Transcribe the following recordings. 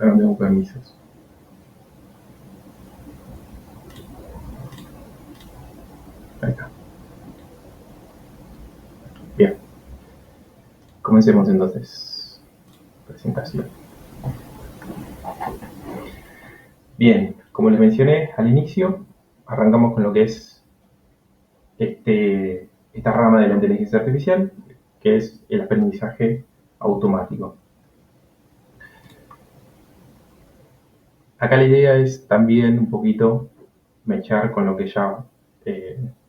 pero no tengo permisos. Ahí está. Bien. Comencemos entonces. Presentación. Bien, como les mencioné al inicio, arrancamos con lo que es esta rama de la inteligencia artificial, que es el aprendizaje automático. Acá la idea es también un poquito mechar con lo que ya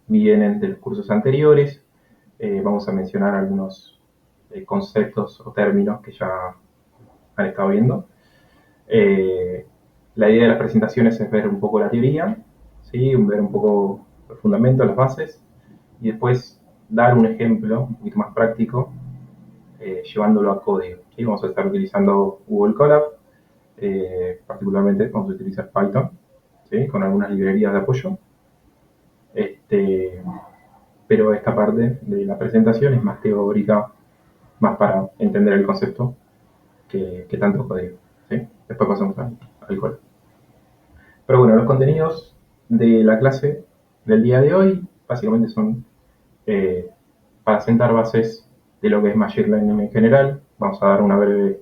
vienen de los cursos anteriores. Vamos a mencionar algunos conceptos o términos que ya han estado viendo. La idea de las presentaciones es ver un poco la teoría, ¿sí? Ver un poco los fundamentos, las bases, y después dar un ejemplo un poquito más práctico, llevándolo a código. ¿Sí? Vamos a estar utilizando Google Colab, particularmente vamos a utilizar Python, ¿sí? Con algunas librerías de apoyo. Pero esta parte de la presentación es más teórica, más para entender el concepto que tanto código. ¿Sí? Después pasamos al Colab. Pero bueno, los contenidos de la clase del día de hoy básicamente son para sentar bases de lo que es Machine Learning en general. Vamos a dar una breve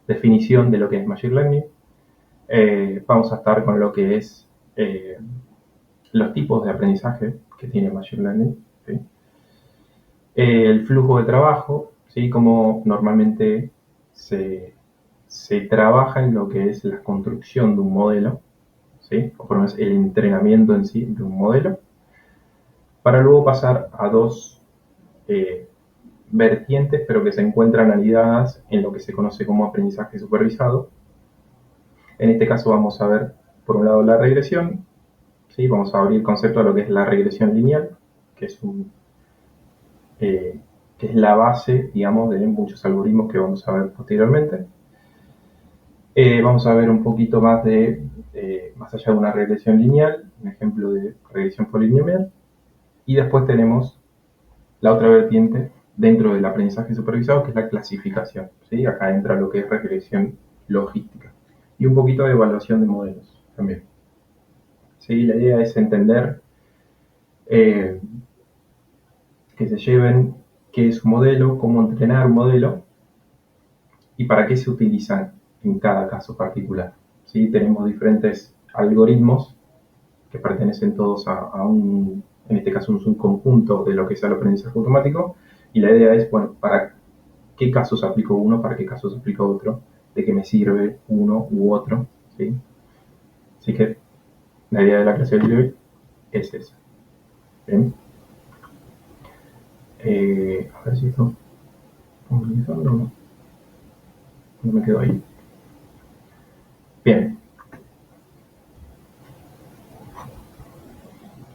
definición de lo que es Machine Learning. Vamos a estar con lo que es los tipos de aprendizaje que tiene Machine Learning. ¿Sí? El flujo de trabajo, ¿sí? Cómo normalmente se trabaja en lo que es la construcción de un modelo, ¿sí? O por lo menos el entrenamiento en sí de un modelo, para luego pasar a dos vertientes, pero que se encuentran anidadas en lo que se conoce como aprendizaje supervisado. En este caso vamos a ver, por un lado, la regresión, ¿sí? Vamos a abrir el concepto de lo que es la regresión lineal, que es, que es la base, digamos, de muchos algoritmos que vamos a ver posteriormente. Vamos a ver un poquito más más allá de una regresión lineal, un ejemplo de regresión polinomial, y después tenemos la otra vertiente dentro del aprendizaje supervisado, que es la clasificación. ¿Sí? Acá entra lo que es regresión logística y un poquito de evaluación de modelos también. ¿Sí? La idea es entender que se lleven qué es un modelo, cómo entrenar un modelo y para qué se utilizan en cada caso particular. ¿Sí? Tenemos diferentes algoritmos que pertenecen todos a un, en este caso, un subconjunto de lo que es el aprendizaje automático, y la idea es, bueno, para qué casos aplico uno, para qué casos aplico otro, de qué me sirve uno u otro, ¿sí? Así que la idea de la clase de hoy es esa. ¿Bien? A ver si esto utilizando o no. No me quedo ahí. Bien.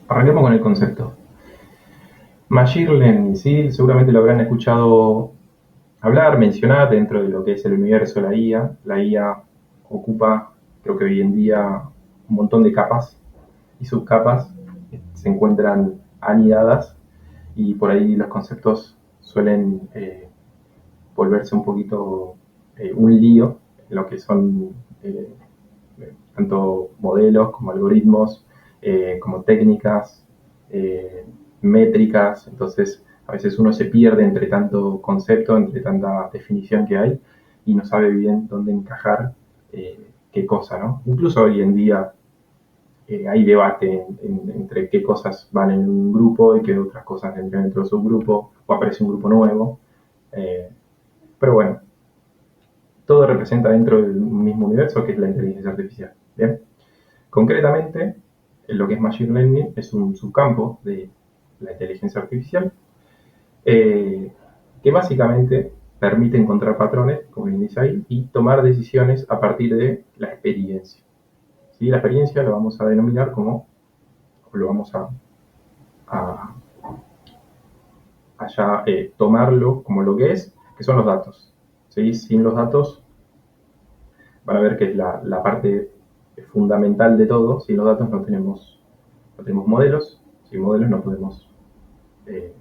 Arranquemos con el concepto. Machine Learning, ¿sí? Seguramente lo habrán escuchado hablar, mencionar dentro de lo que es el universo de la IA. La IA ocupa, creo que hoy en día, un montón de capas y subcapas se encuentran anidadas y por ahí los conceptos suelen volverse un poquito un lío en lo que son tanto modelos como algoritmos, como técnicas, métricas. Entonces a veces uno se pierde entre tanto concepto, entre tanta definición que hay y no sabe bien dónde encajar qué cosa, ¿no? Incluso hoy en día hay debate entre qué cosas van en un grupo y qué otras cosas entran dentro de su grupo, o aparece un grupo nuevo. Eh, pero bueno, todo representa dentro del mismo universo que es la inteligencia artificial. ¿Bien? Concretamente, lo que es Machine Learning es un subcampo de la inteligencia artificial que básicamente permite encontrar patrones, como bien dice ahí, y tomar decisiones a partir de la experiencia. ¿Sí? La experiencia lo vamos a denominar como, o lo vamos a allá tomarlo como lo que son los datos. ¿Sí? Sin los datos van a ver que es la parte fundamental de todo. Sin los datos no tenemos modelos, sin modelos no podemos eh,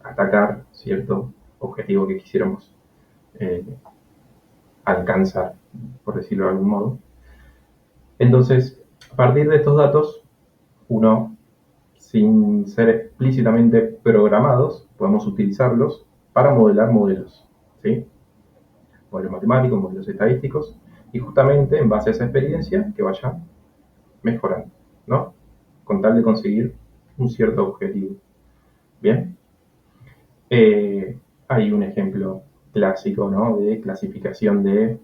atacar cierto objetivo que quisiéramos eh, alcanzar, por decirlo de algún modo. Entonces, a partir de estos datos, uno, sin ser explícitamente programados, podemos utilizarlos para modelar modelos, ¿sí? Modelos matemáticos, modelos estadísticos, y justamente en base a esa experiencia que vaya mejorando, ¿no? Con tal de conseguir un cierto objetivo. Bien, hay un ejemplo clásico, ¿no? De clasificación de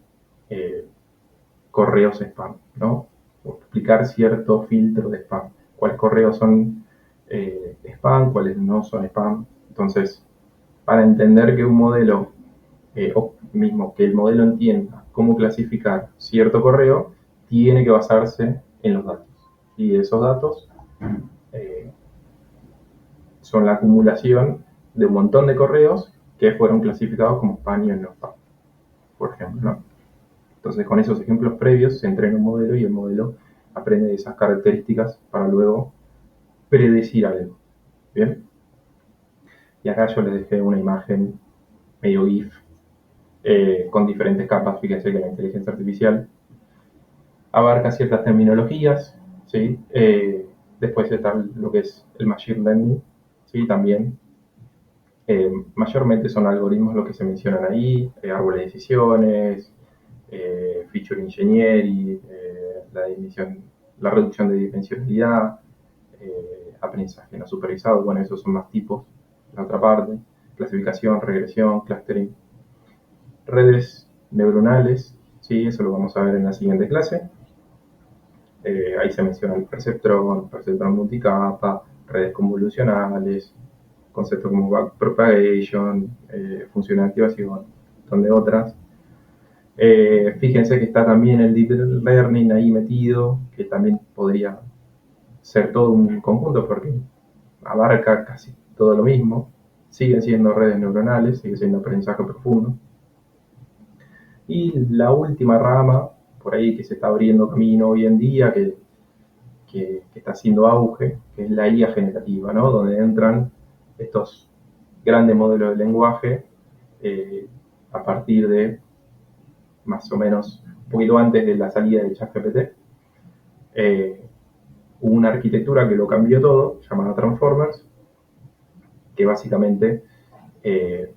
eh, correos spam, ¿no? O explicar cierto filtro de spam. Cuáles correos son spam, cuáles no son spam. Entonces, para entender que un modelo, o mismo que el modelo entienda cómo clasificar cierto correo, tiene que basarse en los datos. Y esos datos eh, son la acumulación de un montón de correos que fueron clasificados como spam y no spam, por ejemplo, ¿no? Entonces, con esos ejemplos previos se entrena un modelo y el modelo aprende de esas características para luego predecir algo. ¿Bien? Y acá yo les dejé una imagen medio GIF con diferentes capas. Fíjense que la inteligencia artificial abarca ciertas terminologías, ¿sí? Después está lo que es el machine learning, ¿sí? También mayormente son algoritmos los que se mencionan ahí, árboles de decisiones, feature engineering, la reducción de dimensionalidad, aprendizaje no supervisado, bueno, esos son más tipos. La otra parte, clasificación, regresión, clustering, redes neuronales, sí, eso lo vamos a ver en la siguiente clase. Ahí se menciona el perceptrón multicapa, redes convolucionales, conceptos como backpropagation, función de activación, un montón de otras. Fíjense que está también el deep learning ahí metido, que también podría ser todo un conjunto porque abarca casi todo lo mismo. Siguen siendo redes neuronales, sigue siendo aprendizaje profundo. Y la última rama, por ahí que se está abriendo camino hoy en día, que está haciendo auge, que es la IA generativa, ¿no? Donde entran estos grandes modelos de lenguaje a partir de más o menos un poquito antes de la salida de ChatGPT. Hubo una arquitectura que lo cambió todo, llamada Transformers, que básicamente eh,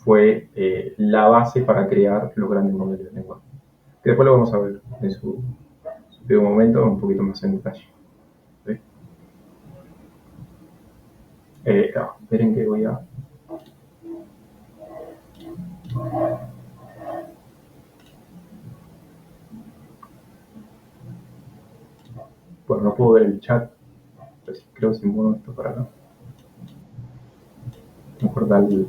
fue la base para crear los grandes modelos de lenguaje. Que después lo vamos a ver en su primer momento, un poquito más en detalle. ¿Sí? Esperen que voy a... Bueno, no puedo ver el chat, pero creo que si muevo esto para acá. Mejor darle...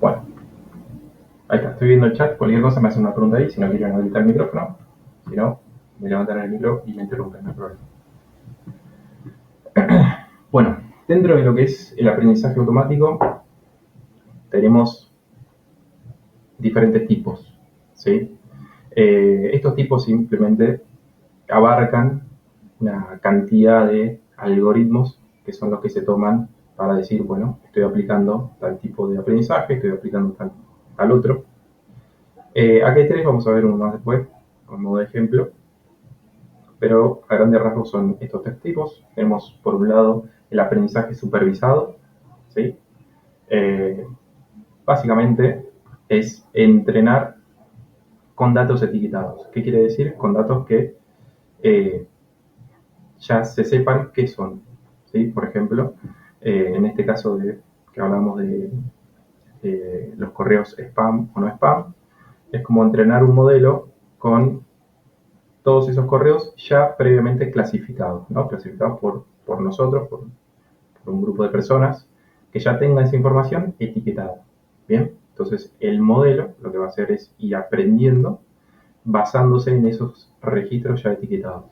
Bueno, ahí está, estoy viendo el chat, cualquier cosa me hace una pregunta ahí, si no quieren habilitar el micrófono, si no, me levantan el micro y me interrumpen, no hay problema. Bueno, dentro de lo que es el aprendizaje automático, tenemos diferentes tipos, ¿sí? Estos tipos simplemente abarcan una cantidad de algoritmos que son los que se toman para decir, bueno, estoy aplicando tal tipo de aprendizaje, estoy aplicando tal otro. Acá hay tres, vamos a ver uno más después, como modo de ejemplo, pero a grandes rasgos son estos tres tipos. Tenemos por un lado el aprendizaje supervisado, ¿sí? Básicamente es entrenar con datos etiquetados. ¿Qué quiere decir? Con datos que ya se sepan qué son, ¿sí? Por ejemplo, en este caso que hablamos de los correos spam o no spam, es como entrenar un modelo con todos esos correos ya previamente clasificados, ¿no? Clasificados por nosotros, por un grupo de personas que ya tengan esa información etiquetada. Bien, entonces el modelo lo que va a hacer es ir aprendiendo basándose en esos registros ya etiquetados.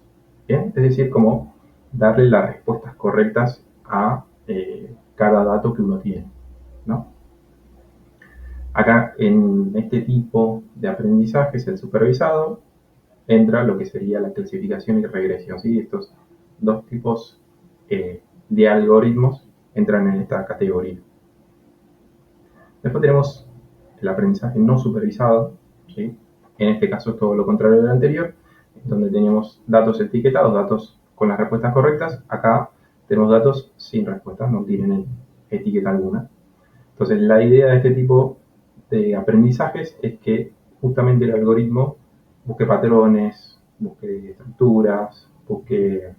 Bien, es decir, como darle las respuestas correctas a cada dato que uno tiene, ¿no? Acá en este tipo de aprendizaje es el supervisado. entra lo que sería la clasificación y regresión, ¿sí? Estos dos tipos de algoritmos entran en esta categoría. Después tenemos el aprendizaje no supervisado, ¿sí? En este caso es todo lo contrario del anterior, donde teníamos datos etiquetados, datos con las respuestas correctas. Acá tenemos datos sin respuestas, no tienen etiqueta alguna. Entonces la idea de este tipo de aprendizajes es que justamente el algoritmo busque patrones, busque estructuras, busque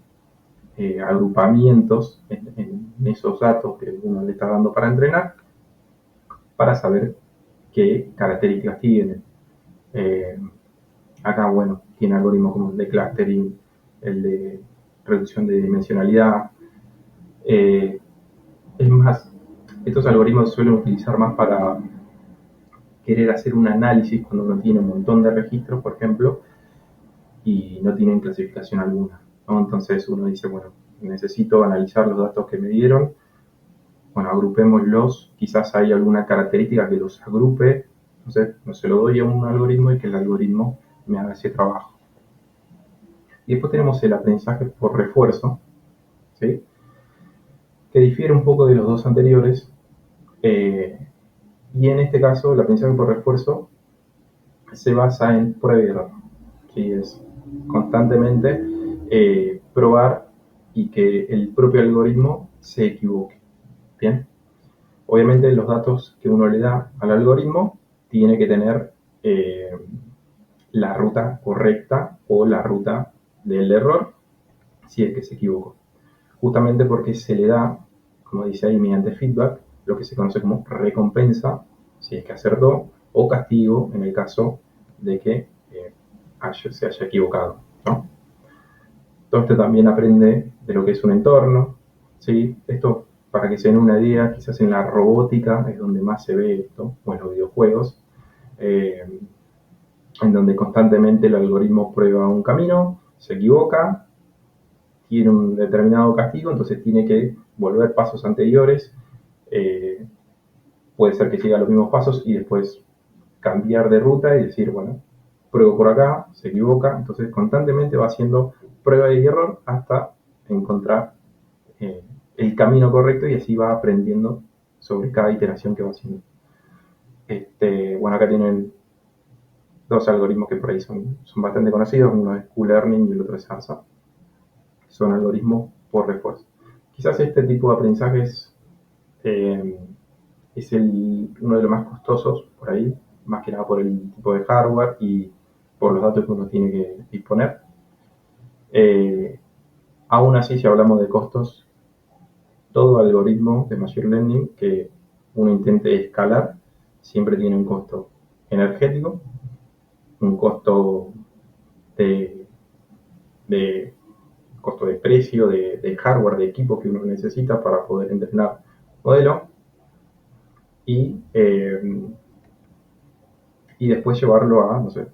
agrupamientos en esos datos que uno le está dando para entrenar, para saber qué características tienen. Eh, Acá, bueno, tiene algoritmos como el de clustering, el de reducción de dimensionalidad. Eh, es más, estos algoritmos se suelen utilizar más para querer hacer un análisis cuando uno tiene un montón de registros, por ejemplo, y no tienen clasificación alguna, ¿no? Entonces uno dice, bueno, necesito analizar los datos que me dieron, bueno, agrupémoslos, quizás hay alguna característica que los agrupe, entonces no se lo doy a un algoritmo y que el algoritmo me haga ese trabajo. Y después tenemos el aprendizaje por refuerzo, ¿sí? Que difiere un poco de los dos anteriores, y en este caso el aprendizaje por refuerzo se basa en prueba y error, ¿sí? Es constantemente probar y que el propio algoritmo se equivoque. Bien, obviamente los datos que uno le da al algoritmo tiene que tener la ruta correcta o la ruta del error si es que se equivocó. Justamente porque se le da, como dice ahí, mediante feedback, lo que se conoce como recompensa si es que acertó o castigo en el caso de que se haya equivocado, ¿no? Todo esto también aprende de lo que es un entorno, ¿sí? Esto, para que se den una idea, quizás en la robótica es donde más se ve esto, o en los videojuegos, eh, en donde constantemente el algoritmo prueba un camino, se equivoca, tiene un determinado castigo, entonces tiene que volver pasos anteriores, eh, puede ser que siga los mismos pasos y después cambiar de ruta y decir, bueno, pruebo por acá, se equivoca, entonces constantemente va haciendo prueba y error hasta encontrar el camino correcto y así va aprendiendo sobre cada iteración que va haciendo. Bueno, acá tienen dos algoritmos que por ahí son bastante conocidos, uno es Q-Learning y el otro es ANSA. Son algoritmos por refuerzo. Quizás este tipo de aprendizajes es uno de los más costosos por ahí, más que nada por el tipo de hardware y por los datos que uno tiene que disponer. Eh, Aún así, si hablamos de costos, todo algoritmo de Machine Learning que uno intente escalar siempre tiene un costo energético, un costo de, de costo de precio, de hardware, de equipo que uno necesita para poder entrenar modelo y, y después llevarlo a, no sé,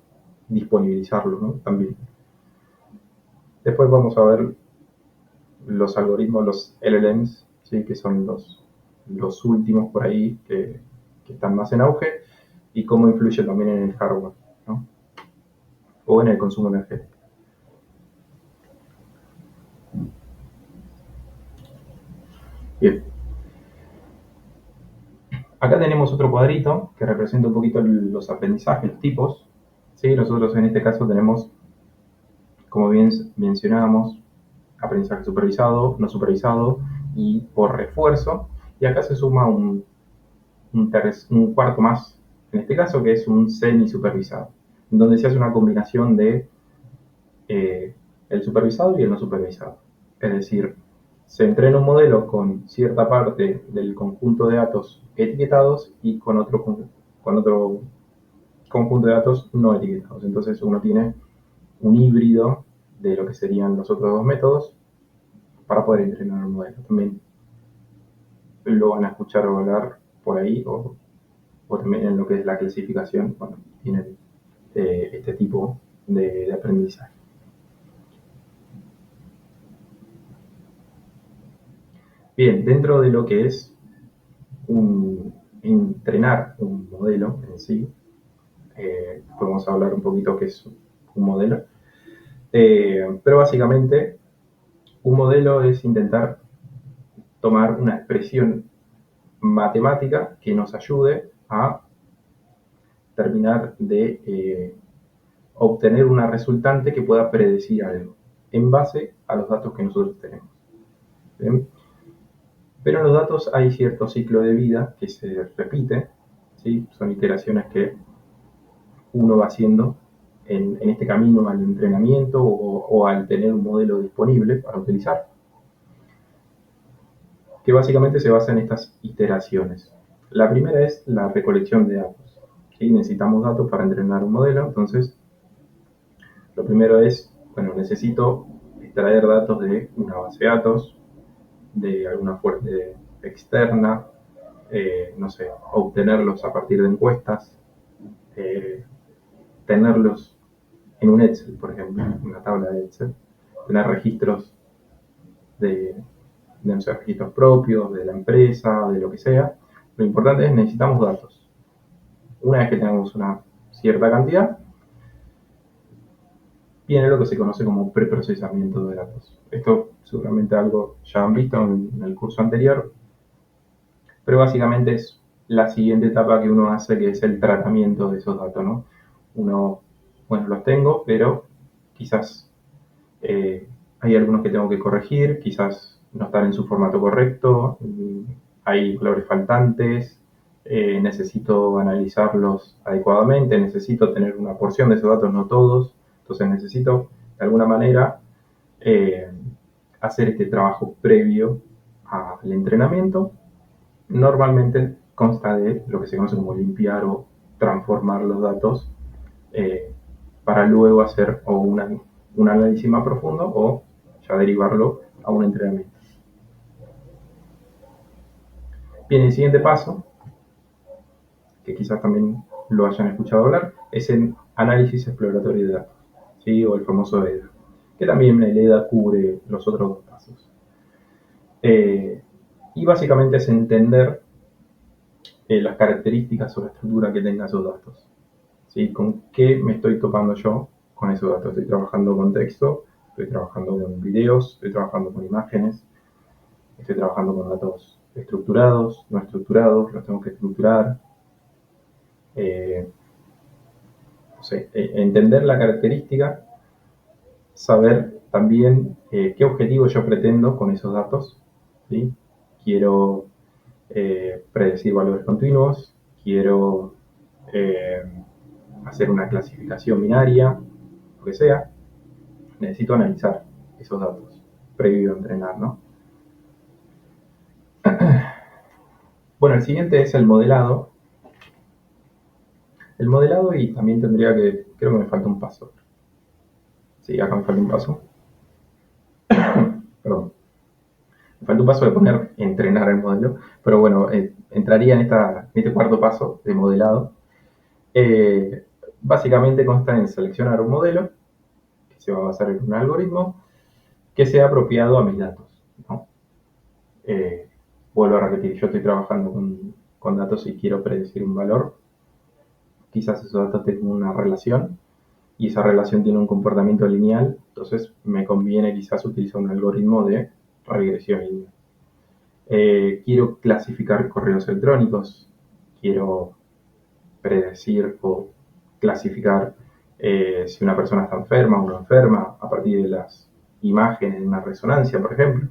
disponibilizarlo, ¿no? También. Después vamos a ver los algoritmos, los LLMs, ¿sí? Que son los últimos por ahí que están más en auge y cómo influye también en el hardware, ¿no? O en el consumo energético. Bien, acá tenemos otro cuadrito que representa un poquito los aprendizajes, los tipos, ¿sí? Nosotros en este caso tenemos, como bien mencionábamos, aprendizaje supervisado, no supervisado y por refuerzo. Y acá se suma un cuarto más, en este caso que es un semi supervisado, en donde se hace una combinación de el supervisado y el no supervisado. Es decir, se entrena un modelo con cierta parte del conjunto de datos etiquetados y con otro conjunto de datos no etiquetados. Entonces uno tiene un híbrido de lo que serían los otros dos métodos para poder entrenar un modelo. También lo van a escuchar hablar por ahí o también en lo que es la clasificación cuando tienen este tipo de aprendizaje. Bien, dentro de lo que es entrenar un modelo en sí, podemos hablar un poquito qué es un modelo. Pero básicamente un modelo es intentar tomar una expresión matemática que nos ayude a terminar de obtener una resultante que pueda predecir algo en base a los datos que nosotros tenemos. ¿Bien? Pero en los datos hay cierto ciclo de vida que se repite, ¿sí? Son iteraciones que uno va haciendo en este camino al entrenamiento o al tener un modelo disponible para utilizar, que básicamente se basa en estas iteraciones. La primera es la recolección de datos. ¿Sí? Necesitamos datos para entrenar un modelo, entonces lo primero es, bueno, necesito extraer datos de una base de datos, de alguna fuente externa, no sé, obtenerlos a partir de encuestas, eh, tenerlos en un Excel, por ejemplo, una tabla de Excel, tener registros de no sé, registros propios, de la empresa, de lo que sea. Lo importante es necesitamos datos. Una vez que tenemos una cierta cantidad, viene lo que se conoce como preprocesamiento de datos. Esto seguramente algo ya han visto en el curso anterior, pero básicamente es la siguiente etapa que uno hace, que es el tratamiento de esos datos, ¿no? Uno, bueno, los tengo, pero quizás hay algunos que tengo que corregir, quizás no están en su formato correcto, hay valores faltantes, necesito analizarlos adecuadamente, necesito tener una porción de esos datos, no todos, entonces necesito de alguna manera eh, hacer este trabajo previo al entrenamiento. Normalmente consta de lo que se conoce como limpiar o transformar los datos eh, para luego hacer o un análisis más profundo o ya derivarlo a un entrenamiento. Bien, el siguiente paso, que quizás también lo hayan escuchado hablar, es el análisis exploratorio de datos, ¿sí? O el famoso EDA, que también el EDA cubre los otros dos pasos. Y básicamente es entender las características o la estructura que tengan esos datos. ¿Sí? ¿Con qué me estoy topando yo con esos datos? Estoy trabajando con texto, estoy trabajando con videos, estoy trabajando con imágenes, estoy trabajando con datos estructurados, no estructurados, los tengo que estructurar. No sé, entender la característica, saber también qué objetivo yo pretendo con esos datos. ¿Sí? Quiero predecir valores continuos, quiero eh, hacer una clasificación binaria, lo que sea. Necesito analizar esos datos previo a entrenar, ¿no? Bueno, el siguiente es el modelado. El modelado y también tendría que, creo que me falta un paso. Sí, acá me falta un paso. Perdón. Me falta un paso de poner entrenar el modelo, pero bueno, entraría en este cuarto paso de modelado. Básicamente consta en seleccionar un modelo que se va a basar en un algoritmo que sea apropiado a mis datos, ¿no? Eh, Vuelvo a repetir, yo estoy trabajando con datos y quiero predecir un valor. Quizás esos datos tengan una relación y esa relación tiene un comportamiento lineal, entonces me conviene quizás utilizar un algoritmo de regresión lineal. Quiero clasificar correos electrónicos, quiero predecir o clasificar si una persona está enferma o no enferma a partir de las imágenes de una resonancia, por ejemplo.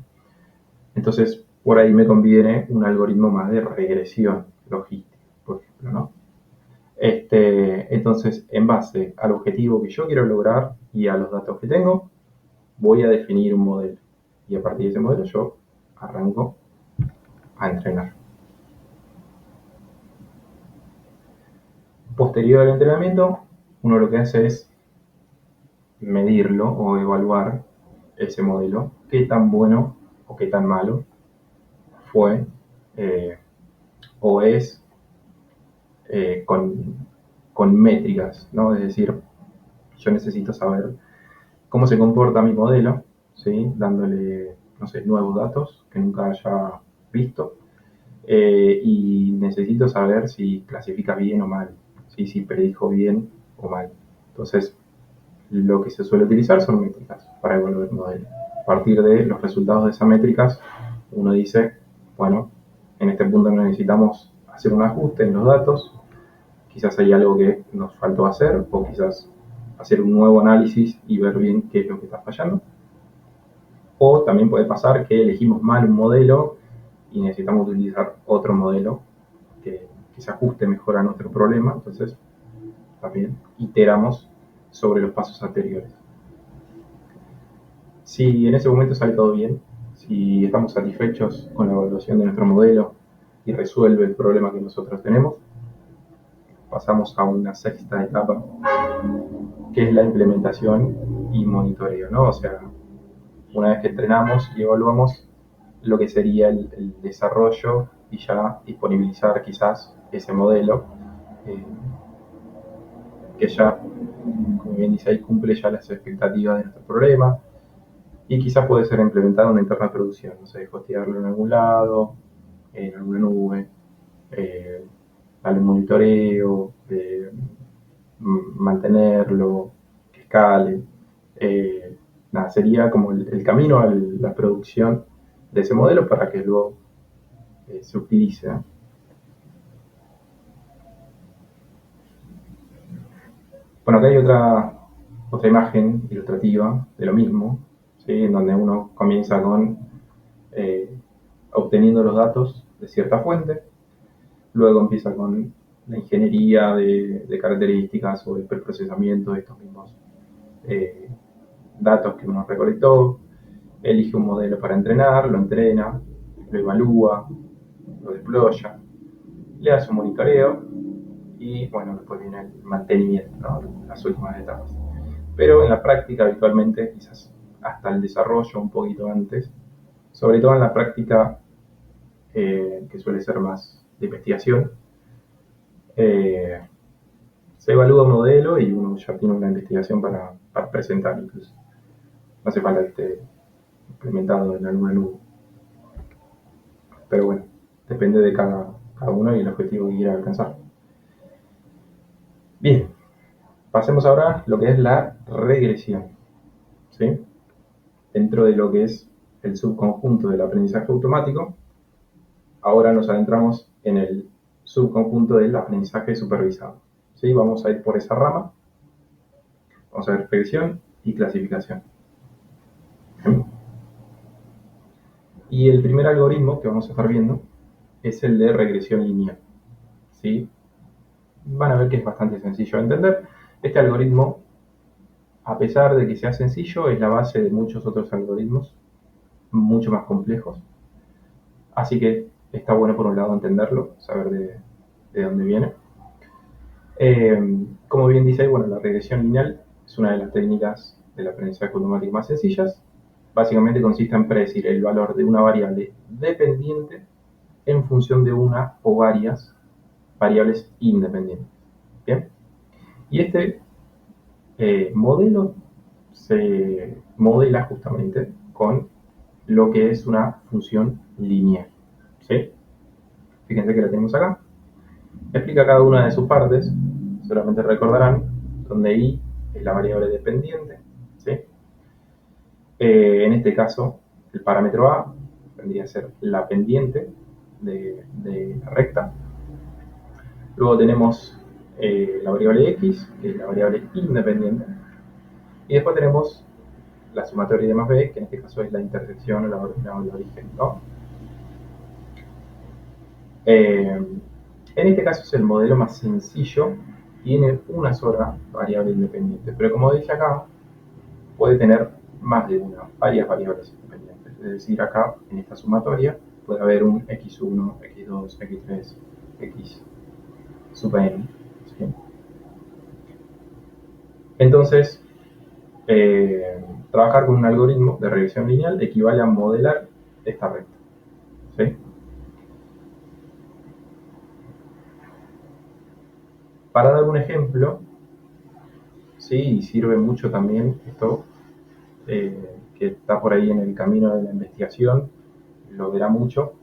Entonces, por ahí me conviene un algoritmo más de regresión logística, por ejemplo, ¿no? Entonces, en base al objetivo que yo quiero lograr y a los datos que tengo, voy a definir un modelo. Y a partir de ese modelo yo arranco a entrenar. Posterior al entrenamiento, uno lo que hace es medirlo o evaluar ese modelo, qué tan bueno o qué tan malo fue eh, o es con métricas, ¿no? Es decir, yo necesito saber cómo se comporta mi modelo, ¿sí? Dándole, no sé, nuevos datos que nunca haya visto. Y necesito saber si clasifica bien o mal, ¿sí? Si predijo bien o mal. Entonces, lo que se suele utilizar son métricas para evaluar el modelo. A partir de los resultados de esas métricas, uno dice, bueno, en este punto necesitamos hacer un ajuste en los datos, quizás hay algo que nos faltó hacer, o quizás hacer un nuevo análisis y ver bien qué es lo que está fallando. O también puede pasar que elegimos mal un modelo y necesitamos utilizar otro modelo que se ajuste mejor a nuestro problema, entonces también iteramos sobre los pasos anteriores. Si en ese momento sale todo bien, si estamos satisfechos con la evaluación de nuestro modelo y resuelve el problema que nosotros tenemos, pasamos a una sexta etapa, que es la implementación y monitoreo, ¿no? O sea, una vez que entrenamos y evaluamos lo que sería el desarrollo y ya disponibilizar quizás ese modelo eh, que ya, como bien dice ahí, cumple ya las expectativas de nuestro problema y quizás puede ser implementado en una interna producción, no sé, hostearlo en algún lado, en alguna nube, darle un monitoreo, mantenerlo, que escale. Nada, sería como el camino a la producción de ese modelo para que luego se utilice, ¿no? Bueno, acá hay otra imagen ilustrativa de lo mismo, ¿sí? En donde uno comienza con eh, obteniendo los datos de cierta fuente, luego empieza con la ingeniería de características o el preprocesamiento de estos mismos eh, datos que uno recolectó, elige un modelo para entrenar, lo entrena, lo evalúa, lo deploya, le hace un monitoreo y bueno, después viene el mantenimiento, ¿no? Las últimas etapas. Pero en la práctica habitualmente, quizás hasta el desarrollo un poquito antes, sobre todo en la práctica que suele ser más de investigación, eh, se evalúa un modelo y uno ya tiene una investigación para presentar incluso. No hace falta que esté implementado en alguna nube. Pero bueno, depende de cada uno y el objetivo que quiera alcanzar. Bien, pasemos ahora a lo que es la regresión, ¿sí? Dentro de lo que es el subconjunto del aprendizaje automático, ahora nos adentramos en el subconjunto del aprendizaje supervisado, ¿sí? Vamos a ir por esa rama, vamos a ver regresión y clasificación. Y el primer algoritmo que vamos a estar viendo es el de regresión lineal, ¿sí? Van a ver que es bastante sencillo de entender. Este algoritmo, a pesar de que sea sencillo, es la base de muchos otros algoritmos mucho más complejos. Así que está bueno por un lado entenderlo, saber de dónde viene. Como bien dice ahí, bueno, la regresión lineal es una de las técnicas del aprendizaje automático más sencillas. Básicamente consiste en predecir el valor de una variable dependiente en función de una o varias variables independientes. Bien. Y este modelo se modela justamente con lo que es una función lineal, ¿sí? Fíjense que la tenemos acá. Explica cada una de sus partes, solamente recordarán, donde i es la variable dependiente, ¿sí? En este caso, el parámetro a vendría a ser la pendiente de la recta. Luego tenemos la variable x, que es la variable independiente. Y después tenemos la sumatoria de más b, que en este caso es la intersección o el origen, ¿no? En este caso es el modelo más sencillo, tiene una sola variable independiente, pero como dije acá, puede tener más de una, varias variables independientes. Es decir, acá en esta sumatoria puede haber un x1, x2, x3, x sub n. ¿Sí? Entonces, trabajar con un algoritmo de regresión lineal equivale a modelar esta recta. ¿Sí? Para dar un ejemplo, sí, y sirve mucho también esto, que está por ahí en el camino de la investigación, lo verá mucho,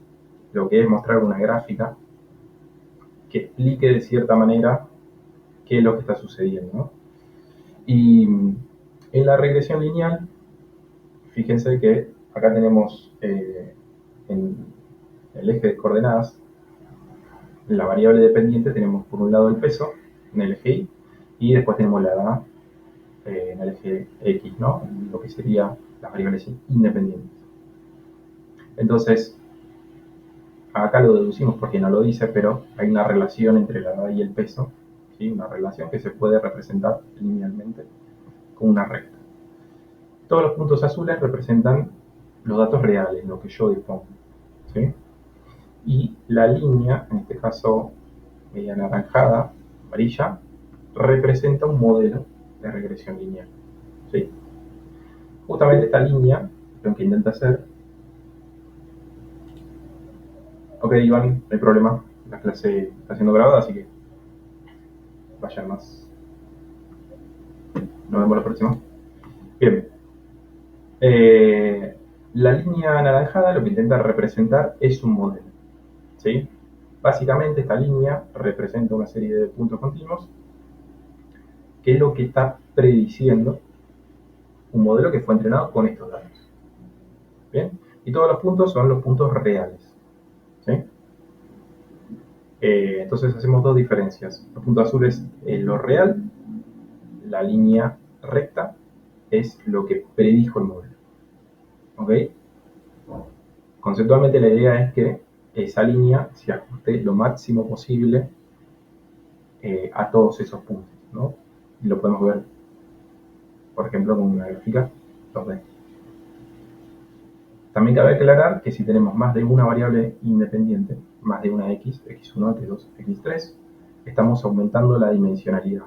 lo que es mostrar una gráfica que explique de cierta manera qué es lo que está sucediendo, ¿no? Y En la regresión lineal, fíjense que acá tenemos en el eje de coordenadas, la variable dependiente, tenemos por un lado el peso en el eje Y y después tenemos la edad en el eje X, ¿no? Lo que sería las variables independientes. Entonces, acá lo deducimos porque no lo dice, pero hay una relación entre la edad y el peso, ¿sí? Una relación que se puede representar linealmente con una recta. Todos los puntos azules representan los datos reales, lo que yo dispongo, ¿sí? Y la línea, en este caso anaranjada, amarilla, representa un modelo de regresión lineal, ¿sí? Justamente esta línea lo que intenta hacer. Ok, Iván, no hay problema, la clase está siendo grabada, así que vayan más. Nos vemos la próxima. Bien. La línea anaranjada lo que intenta representar es un modelo, ¿sí? Básicamente esta línea representa una serie de puntos continuos que es lo que está prediciendo un modelo que fue entrenado con estos datos. ¿Bien? Y todos los puntos son los puntos reales, ¿sí? Entonces hacemos dos diferencias. Los puntos azules es lo real, la línea recta es lo que predijo el modelo. ¿Ok? Conceptualmente la idea es que esa línea se ajuste lo máximo posible a todos esos puntos, ¿no? Y lo podemos ver, por ejemplo, con una gráfica 2D. También cabe aclarar que si tenemos más de una variable independiente, más de una x, x1, x2, x3, estamos aumentando la dimensionalidad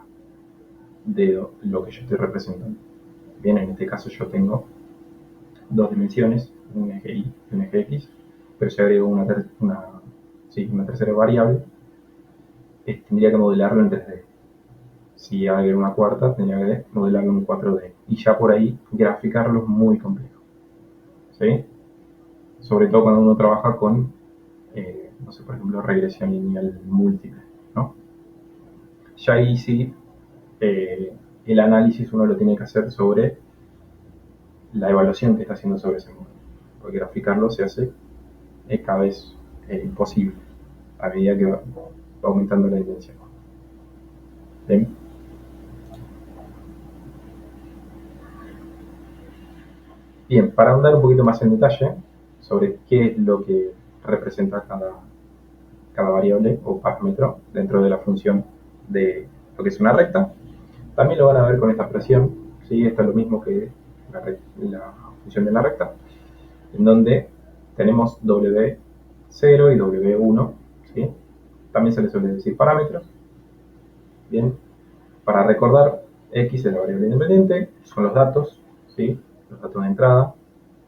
de lo que yo estoy representando. Bien, en este caso yo tengo dos dimensiones, un eje y un eje x, pero si agrego una tercera variable, tendría que modelarlo en 3D. Si agrego una cuarta, tendría que modelarlo en 4D. Y ya por ahí graficarlo es muy complejo, ¿sí? Sobre todo cuando uno trabaja con, no sé, por ejemplo, regresión lineal múltiple, ¿no? Ya ahí sí, el análisis uno lo tiene que hacer sobre la evaluación que está haciendo sobre ese modelo, porque graficarlo se hace cada vez imposible a medida que va aumentando la dimensión. ¿Bien? Bien, para ahondar un poquito más en detalle sobre qué es lo que representa cada variable o parámetro dentro de la función de lo que es una recta, también lo van a ver con esta expresión, ¿sí? Esto es lo mismo que la función de la recta, en donde tenemos W0 y W1, ¿sí? También se le suele decir parámetros. Bien, para recordar, X es la variable independiente, son los datos, ¿sí? Los datos de entrada,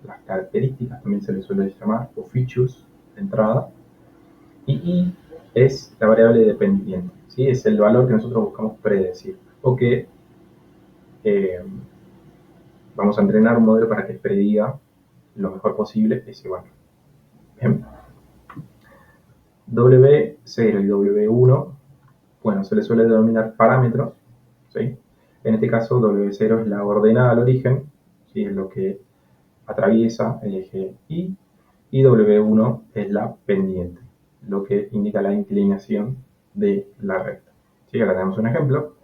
las características también se les suele llamar, o features de entrada, y Y es la variable dependiente, ¿sí? Es el valor que nosotros buscamos predecir, o que eh, vamos a entrenar un modelo para que prediga lo mejor posible ese valor. Bien. W0 y W1, bueno, se le suele denominar parámetros, ¿sí? En este caso, W0 es la ordenada al origen, ¿sí? Es lo que atraviesa el eje y W1 es la pendiente, lo que indica la inclinación de la recta. ¿Sí? Ahora tenemos un ejemplo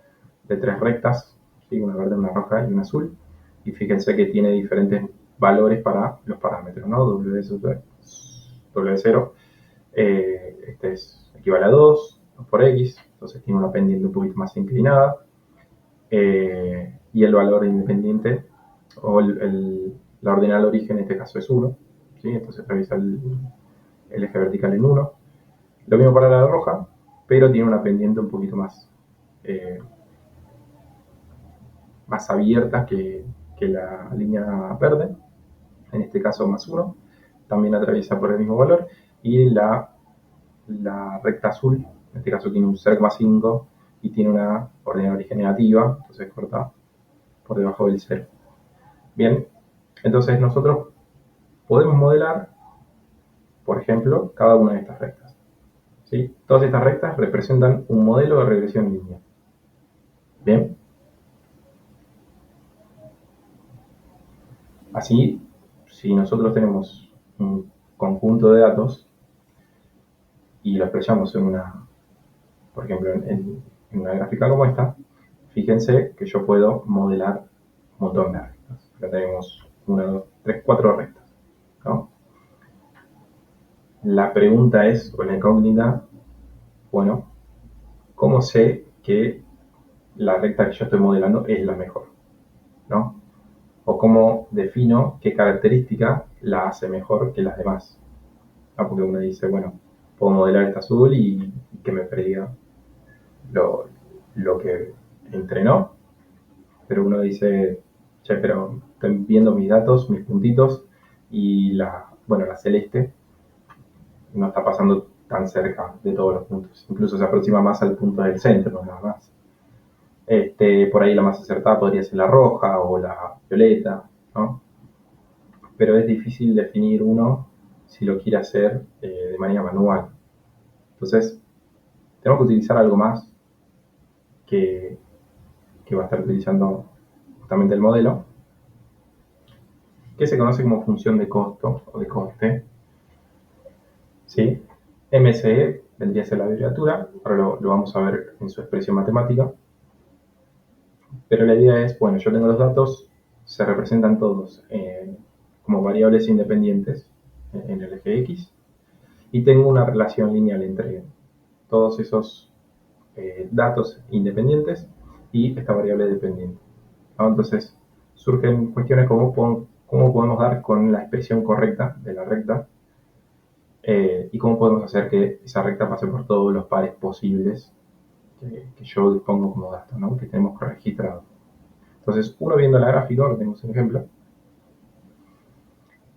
de tres rectas, ¿sí? Una verde, una roja y una azul, y fíjense que tiene diferentes valores para los parámetros, ¿no? W0 este equivale a 2 por X, entonces tiene una pendiente un poquito más inclinada, y el valor independiente o la ordinal origen en este caso es 1, ¿sí? Entonces atraviesa el eje vertical en 1. Lo mismo para la roja, pero tiene una pendiente un poquito eh, más abierta que la línea verde, en este caso más 1, también atraviesa por el mismo valor, y la recta azul, en este caso tiene un 0,5 y tiene una ordinal origen negativa, entonces corta por debajo del 0. Bien, entonces nosotros podemos modelar, por ejemplo, cada una de estas rectas, ¿sí? Todas estas rectas representan un modelo de regresión lineal. Bien. Así, si nosotros tenemos un conjunto de datos y lo expresamos en una, por ejemplo, en una gráfica como esta, fíjense que yo puedo modelar un montón de rectas. Acá tenemos 1, 2, 3, 4 rectas, ¿no? La pregunta es, o la incógnita, bueno, ¿cómo sé que la recta que yo estoy modelando es la mejor? ¿No? O cómo defino qué característica la hace mejor que las demás. ¿No? Porque uno dice, bueno, puedo modelar esta azul y que me prediga lo que entrenó, pero uno dice, che, pero estoy viendo mis datos, mis puntitos, y bueno, la celeste no está pasando tan cerca de todos los puntos. Incluso se aproxima más al punto del centro, nada más. Por ahí la más acertada podría ser la roja o la violeta, ¿no? Pero es difícil definir uno si lo quiere hacer de manera manual. Entonces, tenemos que utilizar algo más que, que va a estar utilizando justamente el modelo, que se conoce como función de costo o de coste, ¿sí? MSE vendría a ser la abreviatura, ahora lo vamos a ver en su expresión matemática, pero la idea es, bueno, yo tengo los datos, se representan todos como variables independientes en el eje X, y tengo una relación lineal entre todos esos datos independientes y esta variable dependiente, ¿no? Entonces, surgen cuestiones como cómo podemos dar con la expresión correcta de la recta y cómo podemos hacer que esa recta pase por todos los pares posibles que yo dispongo como datos, ¿no? Que tenemos registrado. Entonces, uno viendo la gráfica, ahora tenemos un ejemplo,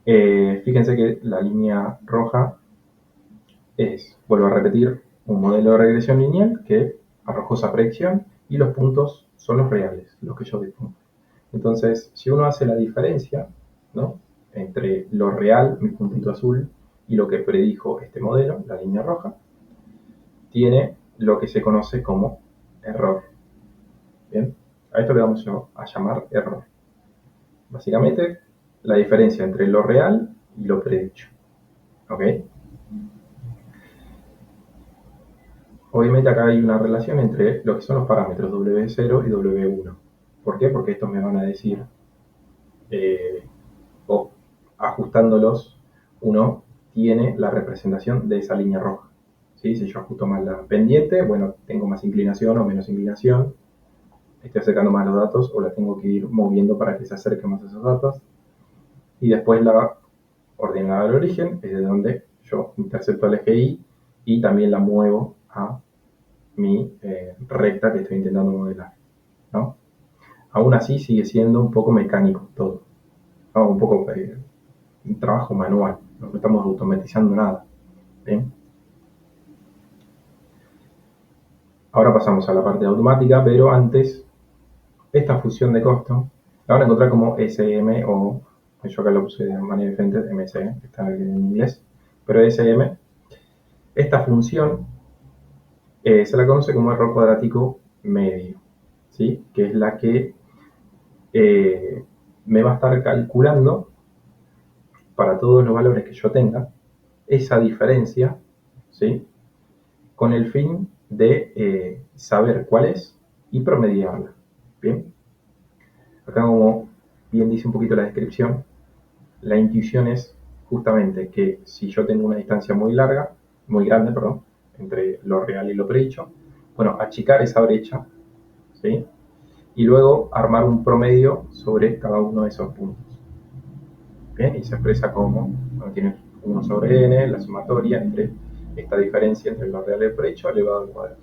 fíjense que la línea roja es, vuelvo a repetir, un modelo de regresión lineal que arrojó esa predicción y los puntos son los reales, los que yo dispongo. Entonces, si uno hace la diferencia, ¿no? Entre lo real, mi puntito azul, y lo que predijo este modelo, la línea roja, tiene lo que se conoce como error. Bien, a esto le vamos a llamar error. Básicamente, la diferencia entre lo real y lo predicho. ¿Ok? Obviamente acá hay una relación entre lo que son los parámetros W0 y W1. ¿Por qué? Porque estos me van a decir, eh, o ajustándolos, uno tiene la representación de esa línea roja. ¿Sí? Si yo ajusto más la pendiente, bueno, tengo más inclinación o menos inclinación. Estoy acercando más los datos o la tengo que ir moviendo para que se acerque más a esos datos. Y después la ordenada del origen es de donde yo intercepto el eje y también la muevo a mi recta que estoy intentando modelar, ¿no? Aún así sigue siendo un poco mecánico todo, ¿no? Un poco un trabajo manual, no estamos automatizando nada. ¿Bien? Ahora pasamos a la parte automática, pero antes, esta función de costo la van a encontrar como SM o, yo acá lo puse de manera diferente, MC, está en inglés, pero SM, esta función se la conoce como error cuadrático medio, ¿sí? Que es la que eh, me va a estar calculando para todos los valores que yo tenga esa diferencia, ¿sí? Con el fin de saber cuál es y promediarla. Bien, acá como bien dice un poquito la descripción, la intuición es justamente que si yo tengo una distancia muy larga, muy grande, perdón, entre lo real y lo predicho, bueno, achicar esa brecha, ¿sí? Y luego armar un promedio sobre cada uno de esos puntos. Bien, y se expresa como, bueno, tiene 1 sobre n, la sumatoria entre esta diferencia entre lo real y el prehecho elevado al cuadrado.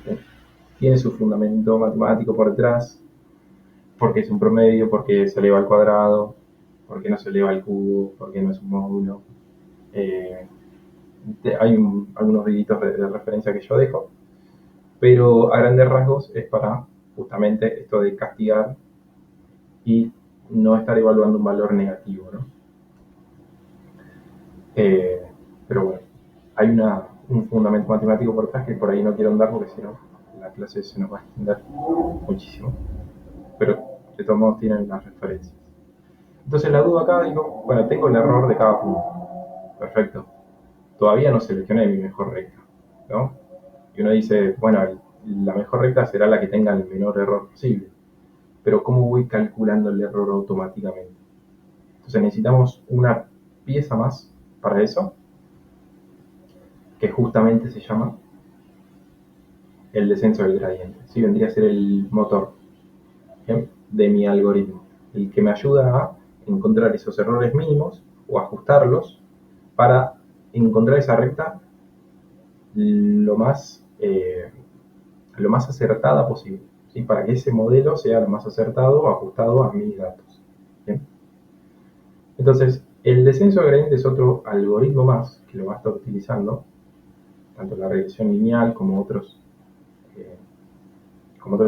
Bien. Tiene su fundamento matemático por detrás, porque es un promedio, porque se eleva al cuadrado, porque no se eleva al cubo, porque no es un módulo. Eh, hay algunos videitos de referencia que yo dejo, pero a grandes rasgos es para justamente esto de castigar y no estar evaluando un valor negativo, ¿no? Eh, pero bueno, hay un fundamento matemático por atrás que por ahí no quiero andar porque si no la clase se nos va a extender muchísimo. Pero de todos modos tienen las referencias. Entonces la duda acá, digo, bueno, tengo el error de cada punto. Perfecto. Todavía no seleccioné mi mejor recta, ¿no? Y uno dice, bueno, la mejor recta será la que tenga el menor error posible. Pero ¿cómo voy calculando el error automáticamente? Entonces necesitamos una pieza más para eso, que justamente se llama el descenso del gradiente. ¿Sí? Vendría a ser el motor, ¿bien?, de mi algoritmo, el que me ayuda a encontrar esos errores mínimos o ajustarlos para encontrar esa recta lo más, lo más acertada posible, ¿sí? Para que ese modelo sea lo más acertado o ajustado a mis datos. ¿Bien? Entonces, el descenso de gradiente es otro algoritmo más que lo va a estar utilizando, tanto la regresión lineal eh, como otros